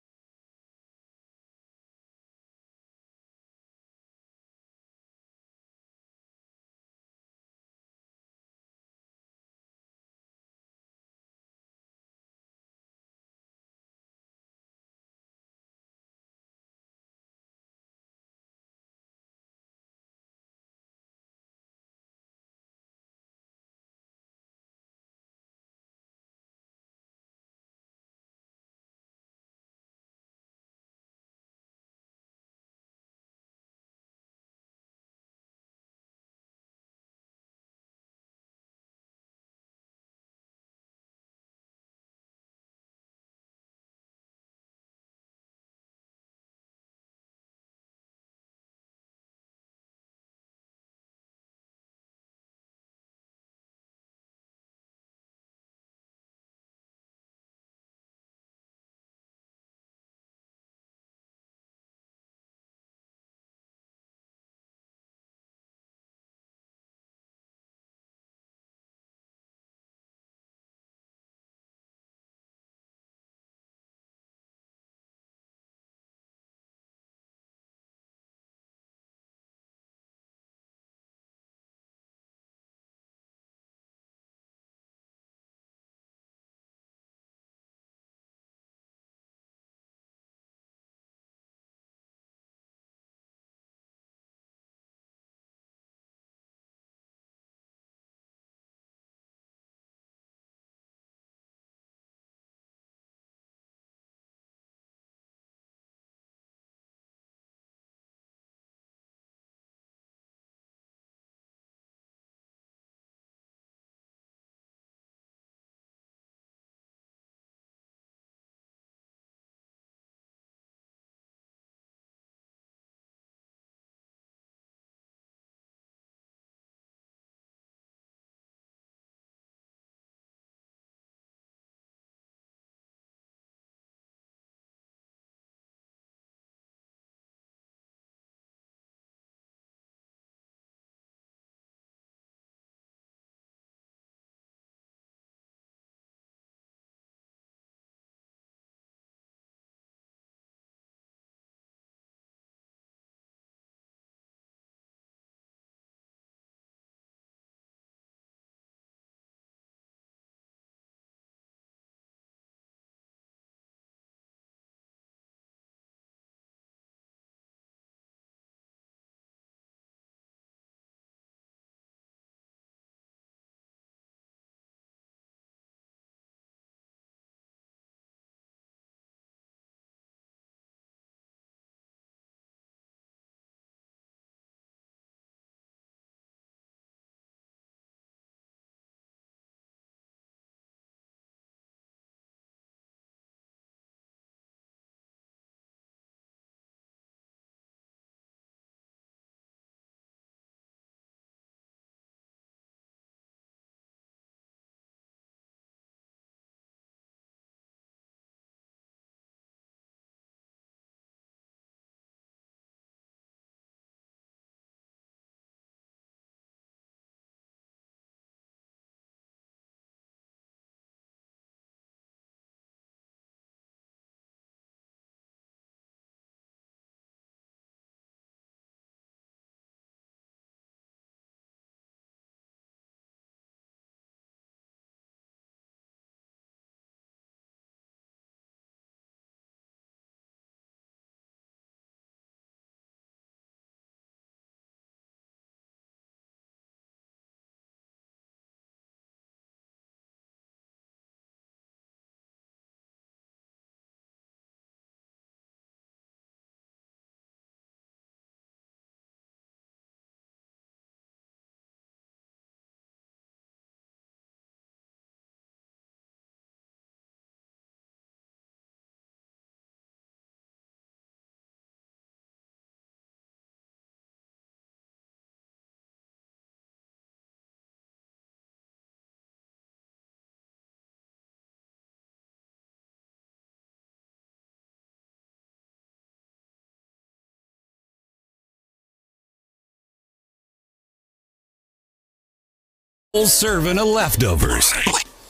Serving of leftovers.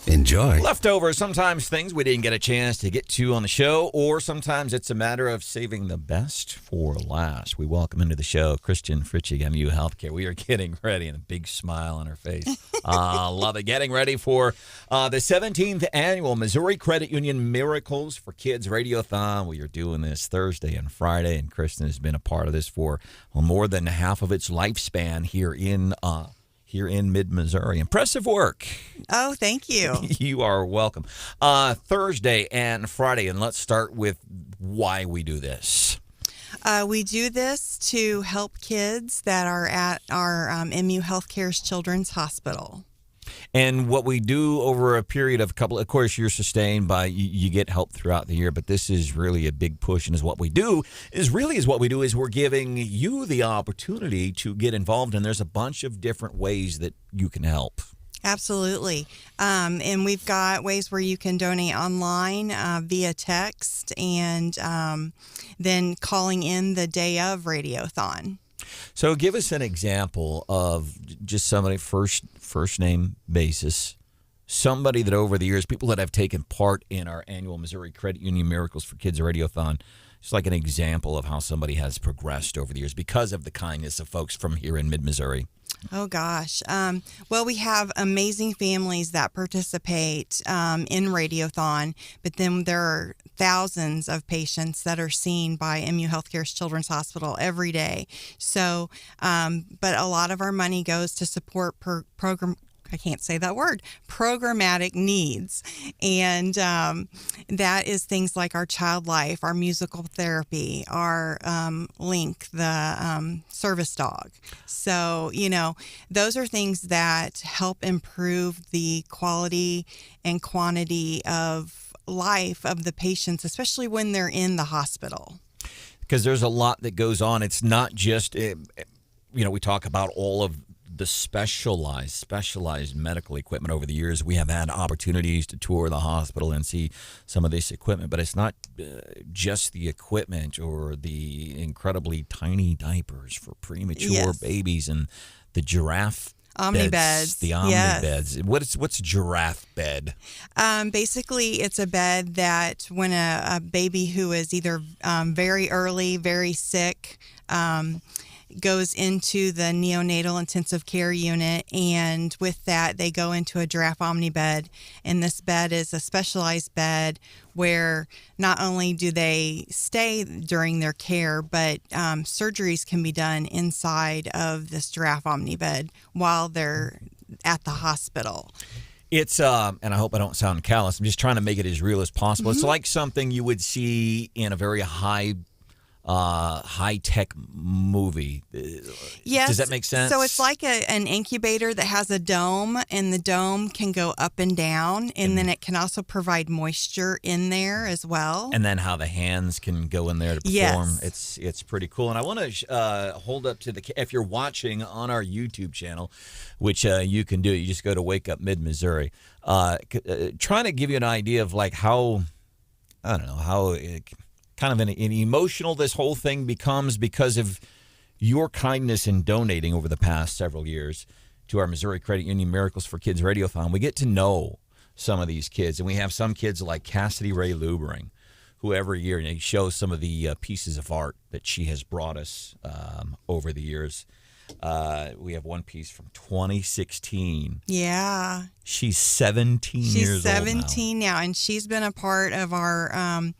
Enjoy. Leftovers, sometimes things we didn't get a chance to get to on the show, or sometimes it's a matter of saving the best for last. We welcome into the show Kristen Fritchie, MU Healthcare. We are getting ready, and a big smile on her face. Love it. Getting ready for the 17th annual Missouri Credit Union Miracles for Kids Radiothon. We are doing this Thursday and Friday, and Kristen has been a part of this for more than half of its lifespan here in mid-Missouri. Impressive work. Oh, thank you. You are welcome. Thursday and Friday, and let's start with why we do this. We do this to help kids that are at our MU Healthcare's Children's Hospital. And what we do over a period of of course, you're sustained by, you get help throughout the year, but this is really a big push. And what we do is we're giving you the opportunity to get involved. And there's a bunch of different ways that you can help. Absolutely. And we've got ways where you can donate online via text and then calling in the day of Radiothon. So give us an example of just somebody first name basis, somebody that over the years, people that have taken part in our annual Missouri Credit Union Miracles for Kids Radiothon. Just like an example of how somebody has progressed over the years because of the kindness of folks from here in mid-Missouri. Oh, gosh. Well, we have amazing families that participate in Radiothon, but then there are thousands of patients that are seen by MU Healthcare's Children's Hospital every day. So, but a lot of our money goes to support programmatic needs. And that is things like our child life, our musical therapy, our Link, the service dog. So, those are things that help improve the quality and quantity of life of the patients, especially when they're in the hospital. Because there's a lot that goes on. It's not just, we talk about all of the specialized medical equipment over the years. We have had opportunities to tour the hospital and see some of this equipment, but it's not just the equipment or the incredibly tiny diapers for premature babies and the giraffe Omnibeds. The Omnibeds. Yes. What's a giraffe bed? Basically, it's a bed that when a baby who is either very early, very sick, goes into the neonatal intensive care unit, and with that they go into a giraffe omnibed, and this bed is a specialized bed where not only do they stay during their care, but surgeries can be done inside of this giraffe omnibed while they're at the hospital. It's and I hope I don't sound callous, I'm just trying to make it as real as possible. It's like something you would see in a very high-tech movie. Yes. Does that make sense? So it's like an incubator that has a dome, and the dome can go up and down, and then it can also provide moisture in there as well. And then how the hands can go in there to perform. Yes. It's pretty cool. And I want to hold up to if you're watching on our YouTube channel, which you can do, you just go to Wake Up Mid-Missouri, trying to give you an idea of like how, I don't know, how kind of an emotional this whole thing becomes because of your kindness in donating over the past several years to our Missouri Credit Union Miracles for Kids Radiothon. We get to know some of these kids, and we have some kids like Cassidy Ray Lubering, who every year shows some of the pieces of art that she has brought us over the years. We have one piece from 2016. Yeah. She's 17 years old. She's 17 now, and she's been a part of our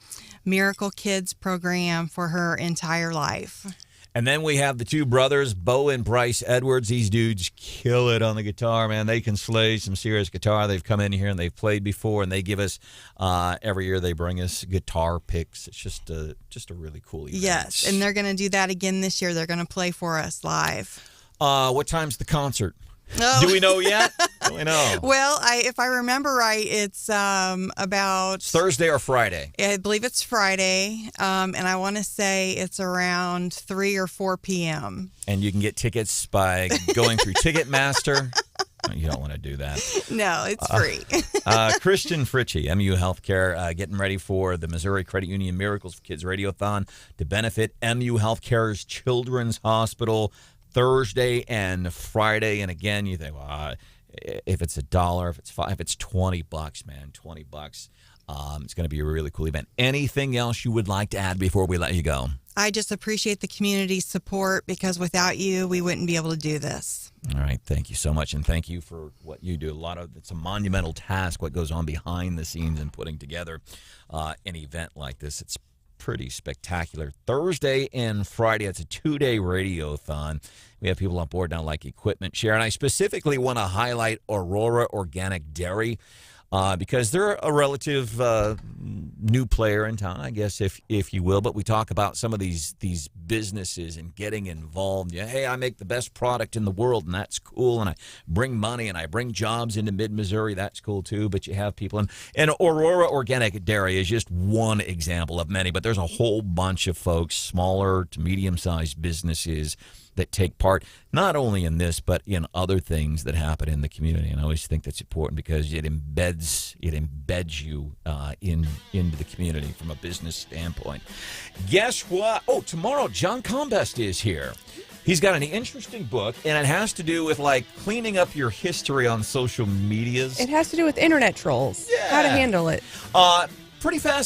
Miracle Kids program for her entire life. And then we have the two brothers, Bo and Bryce Edwards. These dudes kill it on the guitar, man. They can slay some serious guitar. They've come in here and they've played before, and they give us every year they bring us guitar picks. It's just a really cool event. Yes, and they're going to do that again this year. They're going to play for us live. What time's the concert? Oh. Do we know yet? Do we know? Well, if I remember right, it's about Thursday or Friday. I believe it's Friday, and I want to say it's around 3 or 4 p.m. And you can get tickets by going through Ticketmaster. You don't want to do that. No, it's free. Kristen Fritchie, MU Healthcare, getting ready for the Missouri Credit Union Miracles for Kids Radiothon to benefit MU Healthcare's Children's Hospital Thursday and Friday. And again, you think, well, If it's $1, if it's $5, if it's $20, man, $20. It's going to be a really cool event. Anything else you would like to add before we let you go? I just appreciate the community's support because without you, we wouldn't be able to do this. All right. Thank you so much. And thank you for what you do. It's a monumental task, what goes on behind the scenes in putting together an event like this. It's pretty spectacular. Thursday and Friday, it's a 2-day radiothon. We have people on board now like Equipment Share. And I specifically want to highlight Aurora Organic Dairy. Because they're a relative new player in town, I guess, if you will. But we talk about some of these businesses and getting involved. Yeah, hey, I make the best product in the world, and that's cool. And I bring money and I bring jobs into mid-Missouri. That's cool, too. But you have people. And Aurora Organic Dairy is just one example of many. But there's a whole bunch of folks, smaller to medium-sized businesses, that take part not only in this but in other things that happen in the community. And I always think that's important because it embeds you into the community from a business standpoint. Guess what? Oh, tomorrow John Combest is here. He's got an interesting book, and it has to do with like cleaning up your history on social medias. It has to do with internet trolls. Yeah. How to handle it. Pretty fast.